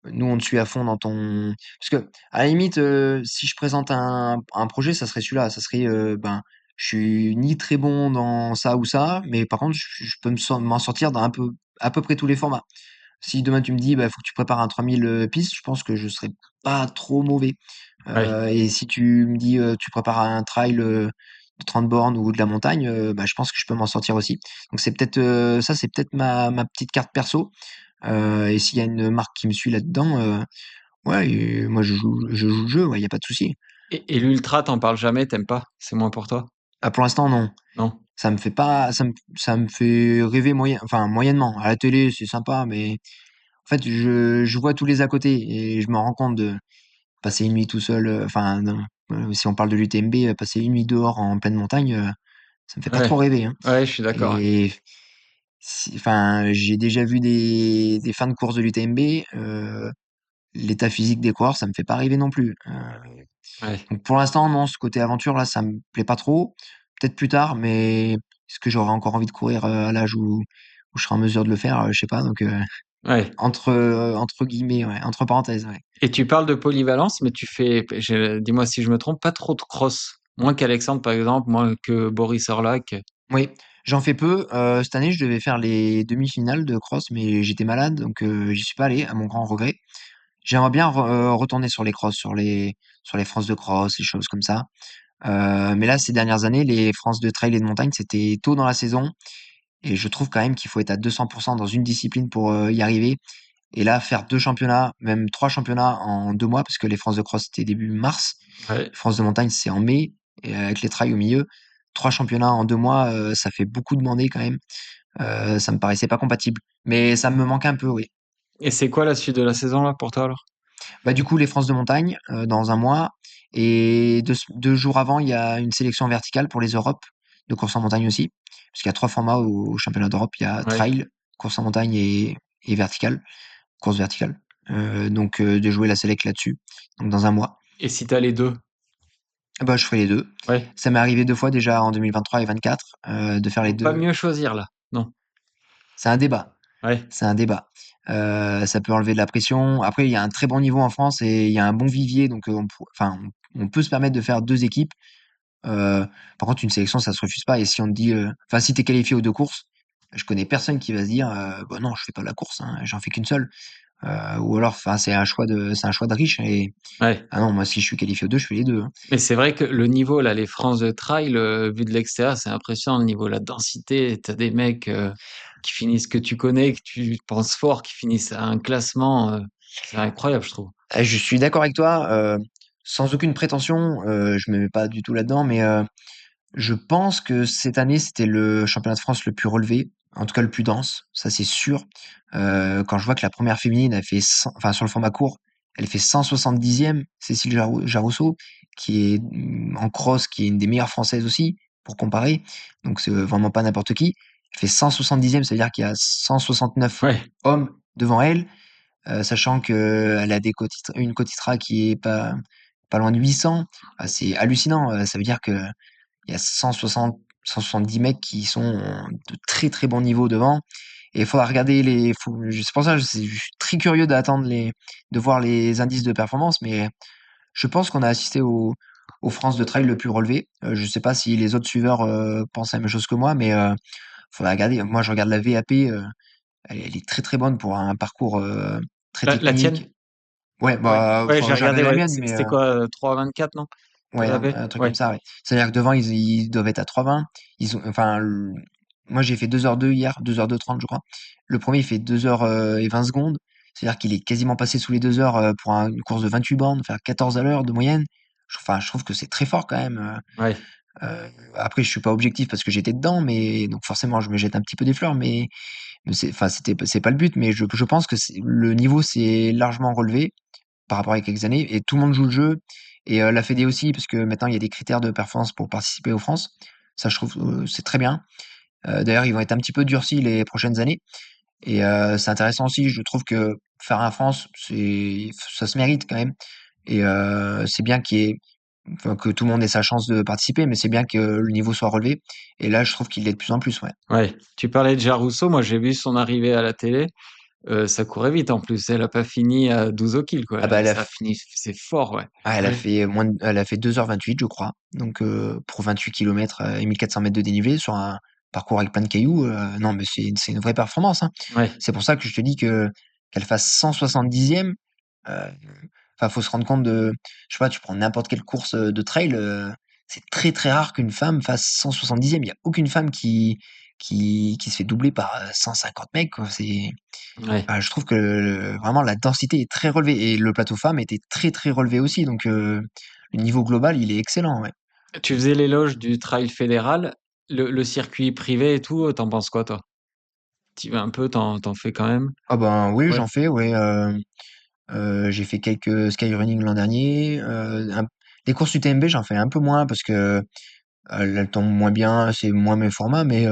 nous, on te suit à fond dans ton. Parce que, à la limite, si je présente un projet, ça serait celui-là. Ça serait, ben, je suis ni très bon dans ça ou ça, mais par contre, je peux m'en sortir dans à peu près tous les formats. Si demain tu me dis, bah, faut que tu prépares un 3000 pistes, je pense que je serais pas trop mauvais. Ouais. Et si tu me dis, tu prépares un trail de 30 bornes ou de la montagne, bah, je pense que je peux m'en sortir aussi. Donc c'est peut-être ça, c'est peut-être ma petite carte perso. Et s'il y a une marque qui me suit là-dedans, ouais, et moi je joue le jeu, ouais, il y a pas de souci. Et l'ultra, t'en parles jamais, t'aimes pas? C'est moins pour toi? Ah, pour l'instant, non. Non? Ça me fait pas, ça me fait rêver enfin moyennement. À la télé, c'est sympa, mais en fait, je vois tous les à côté et je me rends compte de passer une nuit tout seul, enfin, non, si on parle de l'UTMB, passer une nuit dehors en pleine montagne, ça me fait pas Ouais. trop rêver, hein. Ouais, je suis d'accord. Ouais. Et enfin, j'ai déjà vu des fins de course de l'UTMB, l'état physique des coureurs, ça me fait pas rêver non plus. Ouais. Donc pour l'instant, non, ce côté aventure là, ça me plaît pas trop. Peut-être plus tard, mais est-ce que j'aurai encore envie de courir à l'âge où je serai en mesure de le faire? Je sais pas. Donc Ouais. entre guillemets, ouais, entre parenthèses, ouais. Et tu parles de polyvalence, mais tu fais, dis-moi si je me trompe, pas trop de cross. Moins qu'Alexandre, par exemple, moins que Boris Orlac. Oui, j'en fais peu. Cette année, je devais faire les demi-finales de cross, mais j'étais malade, donc j'y suis pas allé, à mon grand regret. J'aimerais bien retourner sur les cross, sur les France de cross, les choses comme ça. Mais là, ces dernières années, les France de trail et de montagne, c'était tôt dans la saison, et je trouve quand même qu'il faut être à 200% dans une discipline pour y arriver. Et là, faire 2 championnats, même 3 championnats en 2 mois, parce que les France de cross c'était début mars, Ouais. France de montagne c'est en mai, et avec les trails au milieu, 3 championnats en 2 mois, ça fait beaucoup demander quand même. Ça me paraissait pas compatible, mais ça me manque un peu, oui. Et c'est quoi la suite de la saison, là, pour toi, alors? Bah du coup, les France de montagne dans un mois, et 2 jours avant, il y a une sélection verticale pour les Europes de course en montagne aussi, parce qu'il y a 3 formats au championnat d'Europe. Il y a Ouais. trail, course en montagne et verticale. Course verticale. Donc de jouer la sélect là-dessus, donc dans un mois. Et si t'as les deux? Bah, je ferai les 2. Ouais. Ça m'est arrivé 2 fois déjà en 2023 et 24, de faire les Faut pas 2. mieux choisir, là. Non. C'est un débat, Ouais. c'est un débat. Ça peut enlever de la pression. Après, il y a un très bon niveau en France et il y a un bon vivier, donc enfin, on peut se permettre de faire 2 équipes. Heu, Par contre, une sélection, ça se refuse pas, et si on te dit, enfin, si tu es qualifié aux 2 courses, je connais personne qui va se dire: «Bah, non, je fais pas la course, hein, j'en fais qu'une seule». Ou alors, enfin, c'est un choix de riche, et Ouais. ah non, moi, si je suis qualifié aux 2, je fais les 2, hein. Mais c'est vrai que le niveau, là, les France de trail, vu de l'extérieur, c'est impressionnant, le niveau, la densité. T'as des mecs qui finissent que tu connais, que tu penses fort, qui finissent à un classement. C'est incroyable, je trouve. Je suis d'accord avec toi, sans aucune prétention, je me mets pas du tout là-dedans, mais je pense que cette année, c'était le championnat de France le plus relevé, en tout cas le plus dense, ça c'est sûr. Quand je vois que la première féminine, elle fait 100, enfin sur le format court, elle fait 170e, Cécile Jarousseau, qui est en cross, qui est une des meilleures françaises aussi, pour comparer. Donc c'est vraiment pas n'importe qui. Elle fait 170e, ça veut dire qu'il y a 169 Ouais. hommes devant elle, sachant qu'elle a une Cotitra qui est pas loin de 800. C'est hallucinant. Ça veut dire que il y a 170 mecs qui sont de très très bon niveau devant. Et il faudra regarder c'est pour ça que je suis très curieux de voir les indices de performance, mais je pense qu'on a assisté au France de trail le plus relevé. Je sais pas si les autres suiveurs pensent la même chose que moi, mais faudra regarder. Moi, je regarde la VAP, elle est très très bonne pour un parcours très La tienne? technique. Ouais, Ouais. bah, Ouais, j'ai j'ai regardé regardé, la ouais. mienne, mais C'était quoi, 3,24, non? ouais, T'avais? un truc Ouais. comme ça, ouais. C'est-à-dire que devant, ils doivent être à 3,20. Enfin, moi, j'ai fait 2h02 hier, 2h02 30, je crois. Le premier, il fait 2h et 20 secondes. C'est-à-dire qu'il est quasiment passé sous les 2 heures pour une course de 28 bornes, faire 14 à l'heure de moyenne. Enfin, je trouve que c'est très fort quand même. Ouais. Après, je suis pas objectif parce que j'étais dedans, mais donc forcément, je me jette un petit peu des fleurs, mais enfin, c'est pas le but, mais je pense que le niveau s'est largement relevé par rapport à quelques années et tout le monde joue le jeu et la Fédé aussi parce que maintenant il y a des critères de performance pour participer aux France. Ça, je trouve, c'est très bien. D'ailleurs, ils vont être un petit peu durcis les prochaines années et c'est intéressant aussi. Je trouve que faire un France, ça se mérite quand même et c'est bien enfin, que tout le monde ait sa chance de participer, mais c'est bien que le niveau soit relevé et là, je trouve qu'il l'est de plus en plus, ouais. Ouais. Tu parlais de Jarusso, moi j'ai vu son arrivée à la télé. Ça courait vite en plus. Elle a pas fini à 12 au kill, quoi. Ah bah, Ça a fini, c'est fort, ouais. elle a Ouais. fait elle a fait 2h28, je crois. Donc, pour 28 kilomètres et 1400 mètres de dénivelé sur un parcours avec plein de cailloux, non, mais c'est une vraie performance, hein. Ouais. C'est pour ça que je te dis qu'elle fasse 170e. Enfin, faut se rendre compte je sais pas, tu prends n'importe quelle course de trail, c'est très très rare qu'une femme fasse 170e. Il y a aucune femme qui se fait doubler par 150 mecs, quoi. Ouais. Je trouve que vraiment la densité est très relevée et le plateau femme était très très relevé aussi. Donc le niveau global, il est excellent, ouais. Tu faisais l'éloge du trail fédéral, le circuit privé et tout, t'en penses quoi, toi? Tu vas un peu, t'en fais quand même? Ah ben oui, Ouais. j'en fais, ouais. J'ai fait quelques skyrunning l'an dernier. Les courses UTMB, j'en fais un peu moins parce que elles tombent moins bien, c'est moins mes formats, mais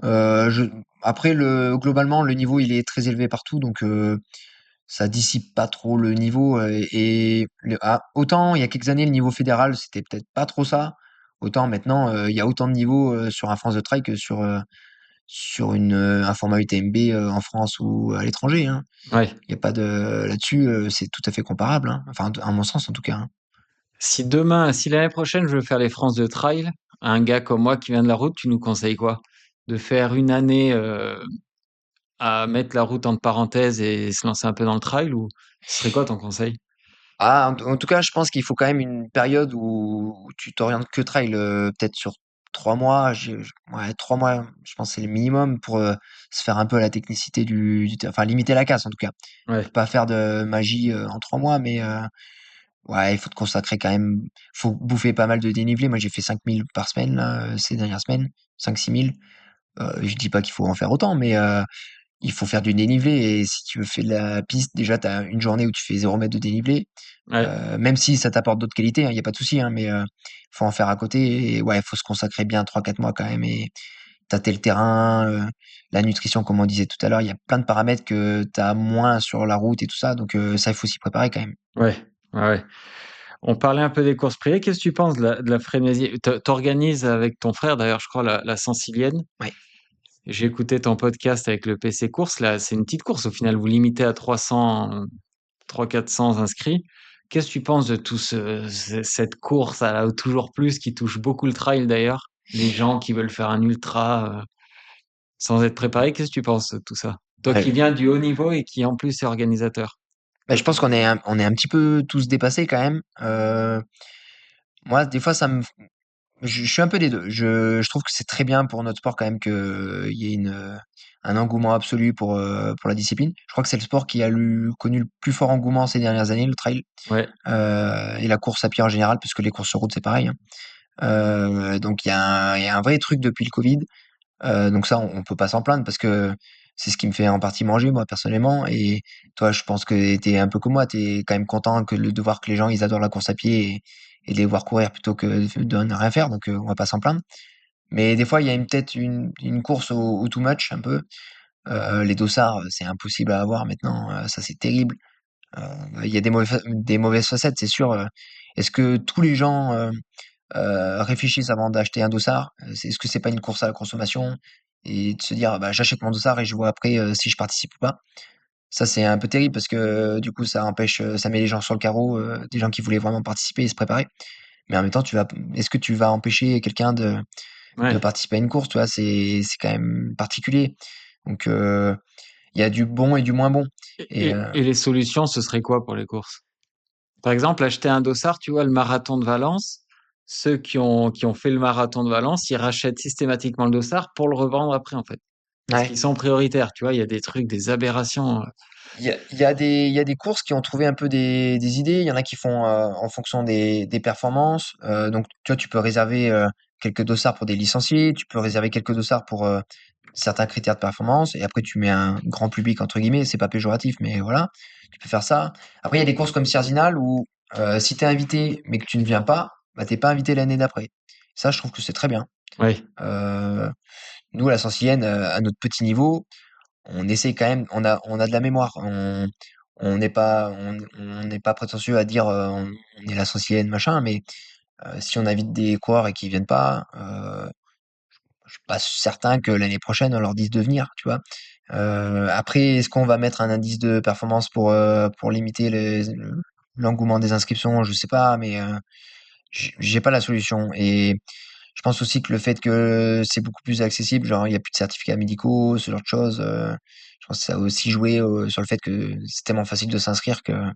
je après globalement, le niveau, il est très élevé partout, donc ça dissipe pas trop le niveau, autant il y a quelques années, le niveau fédéral, c'était peut-être pas trop ça, autant maintenant, il y a autant de niveaux, sur un France de Trail que sur un format UTMB, en France ou à l'étranger, hein. Ouais. Il y a pas de là-dessus, c'est tout à fait comparable, hein. Enfin, à mon sens en tout cas, hein. Si l'année prochaine je veux faire les France de trail, un gars comme moi qui vient de la route, tu nous conseilles quoi? De faire une année à mettre la route entre parenthèses et se lancer un peu dans le trail, ou ce serait quoi ton conseil? En tout cas, je pense qu'il faut quand même une période où tu t'orientes que trail, peut-être sur 3 mois, ouais, 3 mois, je pense que c'est le minimum pour, se faire un peu la technicité enfin limiter la casse en tout cas. Tu Ouais. peux pas faire de magie, en 3 mois, mais ouais, il faut te consacrer quand même, faut bouffer pas mal de dénivelé. Moi, j'ai fait 5 000 par semaine là, ces dernières semaines, 5 000 6 000. Je dis pas qu'il faut en faire autant, mais il faut faire du dénivelé et si tu veux faire de la piste, déjà, tu as une journée où tu fais 0 mètre de dénivelé. Ouais. Même si ça t'apporte d'autres qualités, hein, il y a pas de souci, hein, mais faut en faire à côté et ouais, il faut se consacrer bien 3 4 mois quand même et tâter le terrain, la nutrition comme on disait tout à l'heure. Il y a plein de paramètres que tu as moins sur la route et tout ça, donc ça, il faut s'y préparer quand même. Ouais. Ouais, ouais. On parlait un peu des courses privées. Qu'est-ce que tu penses de la frénésie? T'organises avec ton frère, d'ailleurs, je crois, la Saint-Cilienne. Ouais. J'ai écouté ton podcast avec le PC Course. Là, c'est une petite course au final. Vous limitez à 300, 400 inscrits. Qu'est-ce que tu penses de cette course à la toujours plus qui touche beaucoup le trail d'ailleurs? Les gens qui veulent faire un ultra sans être préparés, qu'est-ce que tu penses de tout ça? Toi qui Ouais. viens du haut niveau et qui en plus est organisateur. Bah, je pense on est un petit peu tous dépassés quand même. Moi, des fois, je suis un peu des 2. Je trouve que c'est très bien pour notre sport quand même qu'il y ait un engouement absolu pour la discipline. Je crois que c'est le sport qui a connu le plus fort engouement ces dernières années, le trail, Ouais, et la course à pied en général, puisque les courses sur route, c'est pareil, hein. Donc il y a un vrai truc depuis le Covid. Donc ça, on peut pas s'en plaindre parce que c'est ce qui me fait en partie manger, moi, personnellement. Et toi, je pense que tu es un peu comme moi, tu es quand même content de voir que les gens, ils adorent la course à pied et de les voir courir plutôt que de ne rien faire. Donc, on va pas s'en plaindre. Mais des fois, il y a peut-être une course au too much, un peu. Les dossards, c'est impossible à avoir maintenant. Ça, c'est terrible. Il y a des mauvaises facettes, c'est sûr. Est-ce que tous les gens réfléchissent avant d'acheter un dossard. Est-ce que c'est pas une course à la consommation? Et de se dire, bah, j'achète mon dossard et je vois après si je participe ou pas. Ça, c'est un peu terrible parce que du coup, ça empêche, ça met les gens sur le carreau, des gens qui voulaient vraiment participer et se préparer. Mais en même temps, est-ce que tu vas empêcher quelqu'un de Ouais. participer à une course? Tu vois, c'est quand même particulier. Donc, il y a du bon et du moins bon. Et Et les solutions, ce serait quoi pour les courses? Par exemple, acheter un dossard, tu vois, le marathon de Valence, ceux qui ont fait le marathon de Valence, ils rachètent systématiquement le dossard pour le revendre après, en fait. Parce ouais. qu'ils sont prioritaires, tu vois, il y a des trucs, des aberrations. Il y a des courses qui ont trouvé un peu des idées. Il y en a qui font en fonction des performances. Donc, tu vois, tu peux réserver quelques dossards pour des licenciés. Tu peux réserver quelques dossards pour certains critères de performance. Et après, tu mets un grand public, entre guillemets. C'est pas péjoratif, mais voilà. Tu peux faire ça. Après, il y a des courses comme Cerzinal où si tu es invité, mais que tu ne viens pas, bah, t'es pas invité l'année d'après. Ça, je trouve que c'est très bien. Oui, Euh, Nous, à la Sancienne, à notre petit niveau, on essaie quand même, on a de la mémoire. On n'est pas prétentieux à dire on est la Sancienne, machin, mais si on invite des coureurs et qu'ils viennent pas, je suis pas certain que l'année prochaine on leur dise de venir, tu vois. Après, est-ce qu'on va mettre un indice de performance pour limiter l'engouement des inscriptions? Je sais pas, mais j'ai pas la solution. Et je pense aussi que le fait que c'est beaucoup plus accessible, genre il y a plus de certificats médicaux, ce genre de choses, je pense que ça a aussi joué sur le fait que c'est tellement facile de s'inscrire que bah,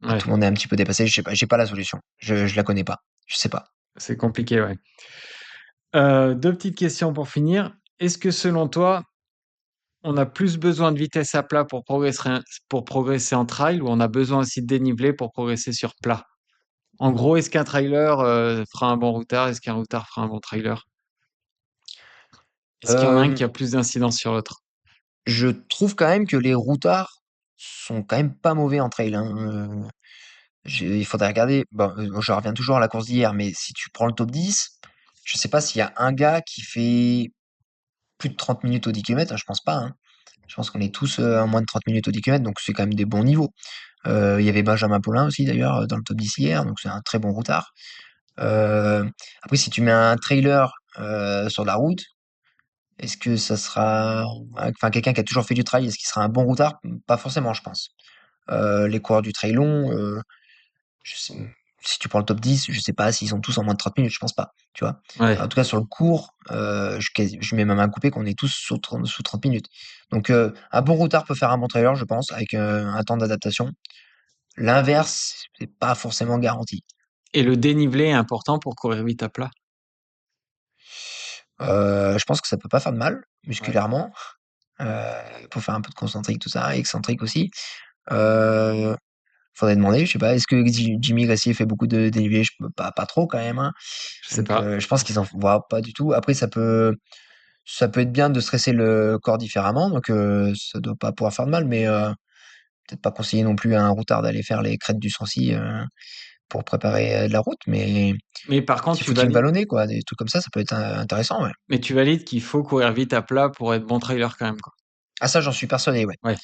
tout ouais, le monde est un petit peu dépassé. Je sais pas, j'ai pas la solution. Je la connais pas. Je sais pas. c'est compliqué, ouais. Deux petites questions pour finir. Est-ce que selon toi, on a plus besoin de vitesse à plat pour progresser en trail ou on a besoin aussi de dénivelé pour progresser sur plat? En gros, est-ce qu'un trailer fera un bon routard? Est-ce qu'un routard fera un bon trailer? Est-ce qu'il y en a un Euh, qui a plus d'incidence sur l'autre? je trouve quand même que les routards sont quand même pas mauvais en trail, hein. Il faudrait regarder. Bon, je reviens toujours à la course d'hier, mais si tu prends le top 10, je sais pas s'il y a un gars qui fait plus de 30 minutes au 10 km, je pense pas, hein. Je pense qu'on est tous à moins de 30 minutes au 10 km, donc c'est quand même des bons niveaux. Il y avait Benjamin Paulin aussi d'ailleurs dans le top 10 hier, donc c'est un très bon routard. Euh, Après, si tu mets un trailer sur la route, est-ce que ça sera, enfin quelqu'un qui a toujours fait du trail, est-ce qu'il sera un bon routard? Pas forcément, je pense. Les coureurs du trail long, je sais- si tu prends le top 10, je sais pas s'ils sont tous en moins de 30 minutes, je pense pas, tu vois. En Ouais. tout cas, sur le court, je mets ma main coupée qu'on est tous sous 30 minutes. Donc, un bon routard peut faire un bon trailer, je pense, avec un temps d'adaptation. L'inverse, c'est pas forcément garanti. Et le dénivelé est important pour courir vite à plat? Je pense que ça peut pas faire de mal, Ouais. musculairement, pour faire un peu de concentrique, tout ça, excentrique aussi. Heu, Faudrait demander, je sais pas, est-ce que Jimmy Gracie fait beaucoup de dénivelé? Je peux pas trop quand même, hein. Je sais Donc, pas. je pense qu'ils en voient pas du tout. Après, ça peut être bien de stresser le corps différemment, donc, ça doit pas pouvoir faire de mal, mais, peut-être pas conseiller non plus à un routard d'aller faire les crêtes du Sancy, pour préparer, de la route, mais Mais par contre, petit footing vallonné quoi, des trucs comme ça peut être intéressant, ouais. tu valides qu'il faut courir vite à plat pour être bon trailer quand même, quoi. Ah ça, j'en suis persuadé, ouais. Ouais.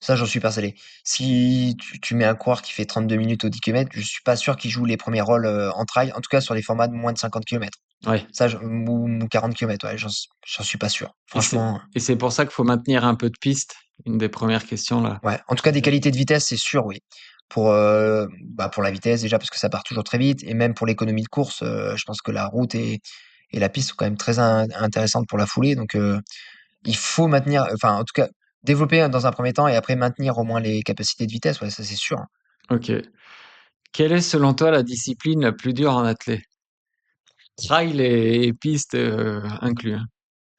Ça, j'en suis persuadé. Si tu mets un coureur qui fait 32 minutes au 10 km, je suis pas sûr qu'il joue les premiers rôles en trail, en tout cas sur les formats de moins de 50 km. Ouais. Ça, ou 40 km, ouais, j'en suis pas sûr. Franchement, Et c'est pour ça qu'il faut maintenir un peu de piste. Une des premières questions là. ouais. En tout cas, des qualités de vitesse, c'est sûr, oui. Pour la vitesse déjà, parce que ça part toujours très vite, et même pour l'économie de course, je pense que la route et la piste sont quand même très intéressantes pour la foulée. Donc, il faut maintenir, enfin, en tout cas, développer dans un premier temps et après maintenir au moins les capacités de vitesse, ouais, ça c'est sûr, hein. Ok. Quelle est selon toi la discipline la plus dure en athlée? Trail et piste inclus, hein.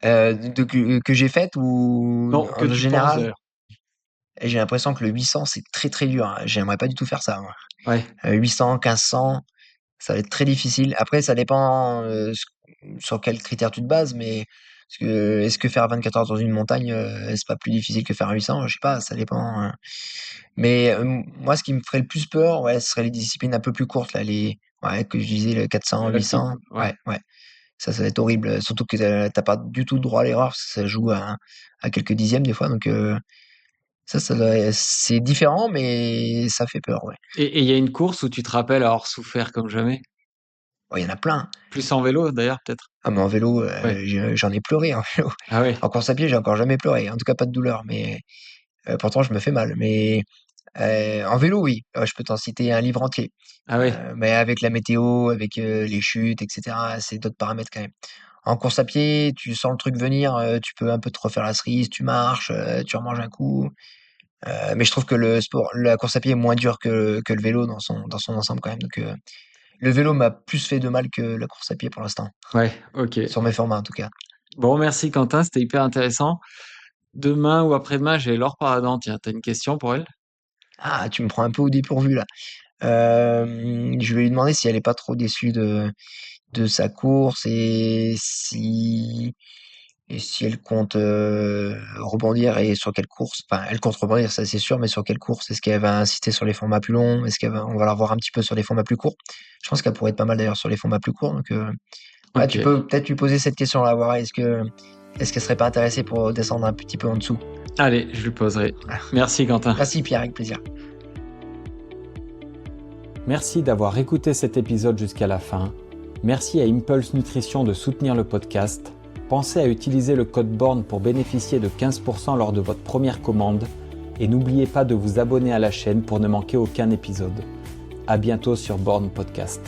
Que j'ai faite ou Non, que en tu penses général? d'ailleurs. Et j'ai l'impression que le 800, c'est très très dur, hein. J'aimerais pas du tout faire ça, moi. Ouais. 800, 1500, ça va être très difficile. Après, ça dépend sur quels critères tu te bases, mais est-ce que faire 24 heures dans une montagne, c'est pas plus difficile que faire 800? Je sais pas, ça dépend, hein. Mais moi, ce qui me ferait le plus peur, ouais, ce serait les disciplines un peu plus courtes, là, ouais, que je disais, le 400, Galactique, 800. ouais. Ouais, ouais. Ça va être horrible. Surtout que t'as pas du tout le droit à l'erreur, parce que ça joue à quelques dixièmes des fois. Donc, c'est différent, mais ça fait peur, ouais. Et il y a une course où tu te rappelles avoir souffert comme jamais? Oh, il y en a plein. Plus en vélo d'ailleurs, peut-être? Ah, mais en vélo, Ouais. j'en ai pleuré en vélo. Ah ouais. En course à pied, j'ai encore jamais pleuré, en tout cas pas de douleur, mais pourtant je me fais mal. Mais en vélo, oui, je peux t'en citer un livre entier. Ah ouais. Mais avec la météo, avec, les chutes et cetera, c'est d'autres paramètres quand même. En course à pied, tu sens le truc venir, tu peux un peu te refaire la cerise, tu marches, tu remanges un coup. Mais je trouve que la course à pied est moins dur que le vélo dans son ensemble quand même. Donc, le vélo m'a plus fait de mal que la course à pied pour l'instant, Ouais, OK. sur mes formats en tout cas. Bon, merci Quentin, c'était hyper intéressant. Demain ou après-demain, j'ai Laure Paradant. Tiens, tu as une question pour elle? Ah, tu me prends un peu au dépourvu là. Je vais lui demander si elle est pas trop déçue de sa course et si elle compte, rebondir et sur quelle course. Enfin, elle compte rebondir, ça c'est sûr, mais sur quelle course? Est-ce qu'elle va insister sur les formats plus longs? Est-ce on va la revoir un petit peu sur les formats plus courts? Je pense qu'elle pourrait être pas mal d'ailleurs sur les formats plus courts, donc ouais, tu OK. peux peut-être lui poser cette question-là, voir est-ce qu'elle serait pas intéressée pour descendre un petit peu en dessous? Allez, je lui poserai. Voilà. Merci Quentin. Merci Pierre, avec plaisir. Merci d'avoir écouté cet épisode jusqu'à la fin. Merci à Impulse Nutrition de soutenir le podcast. Pensez à utiliser le code BORN pour bénéficier de 15% lors de votre première commande. Et n'oubliez pas de vous abonner à la chaîne pour ne manquer aucun épisode. À bientôt sur Born Podcast.